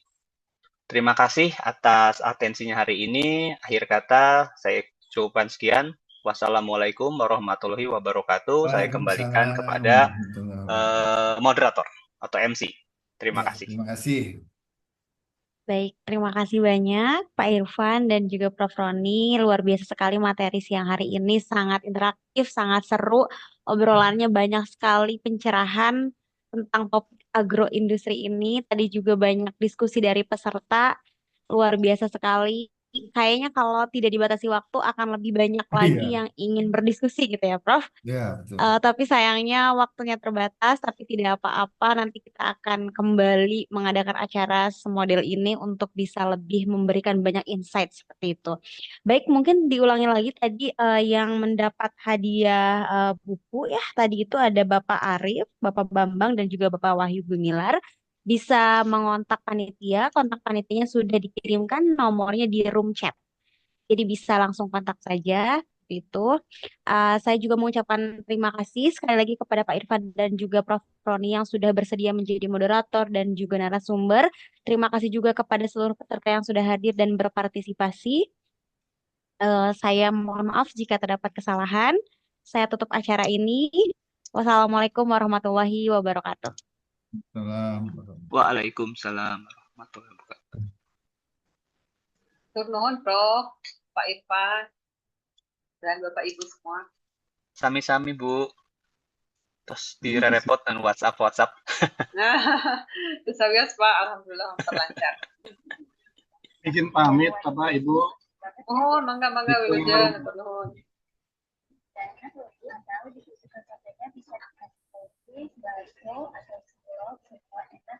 Terima kasih atas atensinya hari ini. Akhir kata saya cukupkan sekian. Wassalamualaikum warahmatullahi wabarakatuh. Saya kembalikan kepada moderator atau MC. Terima kasih. Terima kasih. Baik, terima kasih banyak Pak Irfan dan juga Prof. Roni. Luar biasa sekali materi siang hari ini, sangat interaktif, sangat seru. Obrolannya banyak sekali pencerahan tentang topik agroindustri ini. Tadi juga banyak diskusi dari peserta, luar biasa sekali. Kayaknya kalau tidak dibatasi waktu akan lebih banyak lagi yang ingin berdiskusi gitu ya, Prof. Ya, betul. Tapi sayangnya waktunya terbatas, tapi tidak apa-apa. Nanti kita akan kembali mengadakan acara semodel ini untuk bisa lebih memberikan banyak insight seperti itu. Baik, mungkin diulangi lagi tadi yang mendapat hadiah buku ya. Tadi itu ada Bapak Arif, Bapak Bambang, dan juga Bapak Wahyu Gumilar. Bisa mengontak panitia, kontak panitianya sudah dikirimkan nomornya di room chat. Jadi bisa langsung kontak saja. itu. Saya juga mengucapkan terima kasih sekali lagi kepada Pak Irfan dan juga Prof. Roni yang sudah bersedia menjadi moderator dan juga narasumber. Terima kasih juga kepada seluruh peserta yang sudah hadir dan berpartisipasi. Saya mohon maaf jika terdapat kesalahan. Saya tutup acara ini. Wassalamualaikum warahmatullahi wabarakatuh. Waalaikumsalam warahmatullahi wabarakatuh. Tur nuhun Prof, Pak Irfan, dan Bapak Ibu semua. Sami-sami Bu. Terus direpot dan WhatsApp. Terus Pak, alhamdulillah terlancar. Izin pamit Bapak Ibu. Oh, mangga wilujeng, nuhun. Atau di susu bisa dikasih kopi, bakso, atau cilok, semua enak.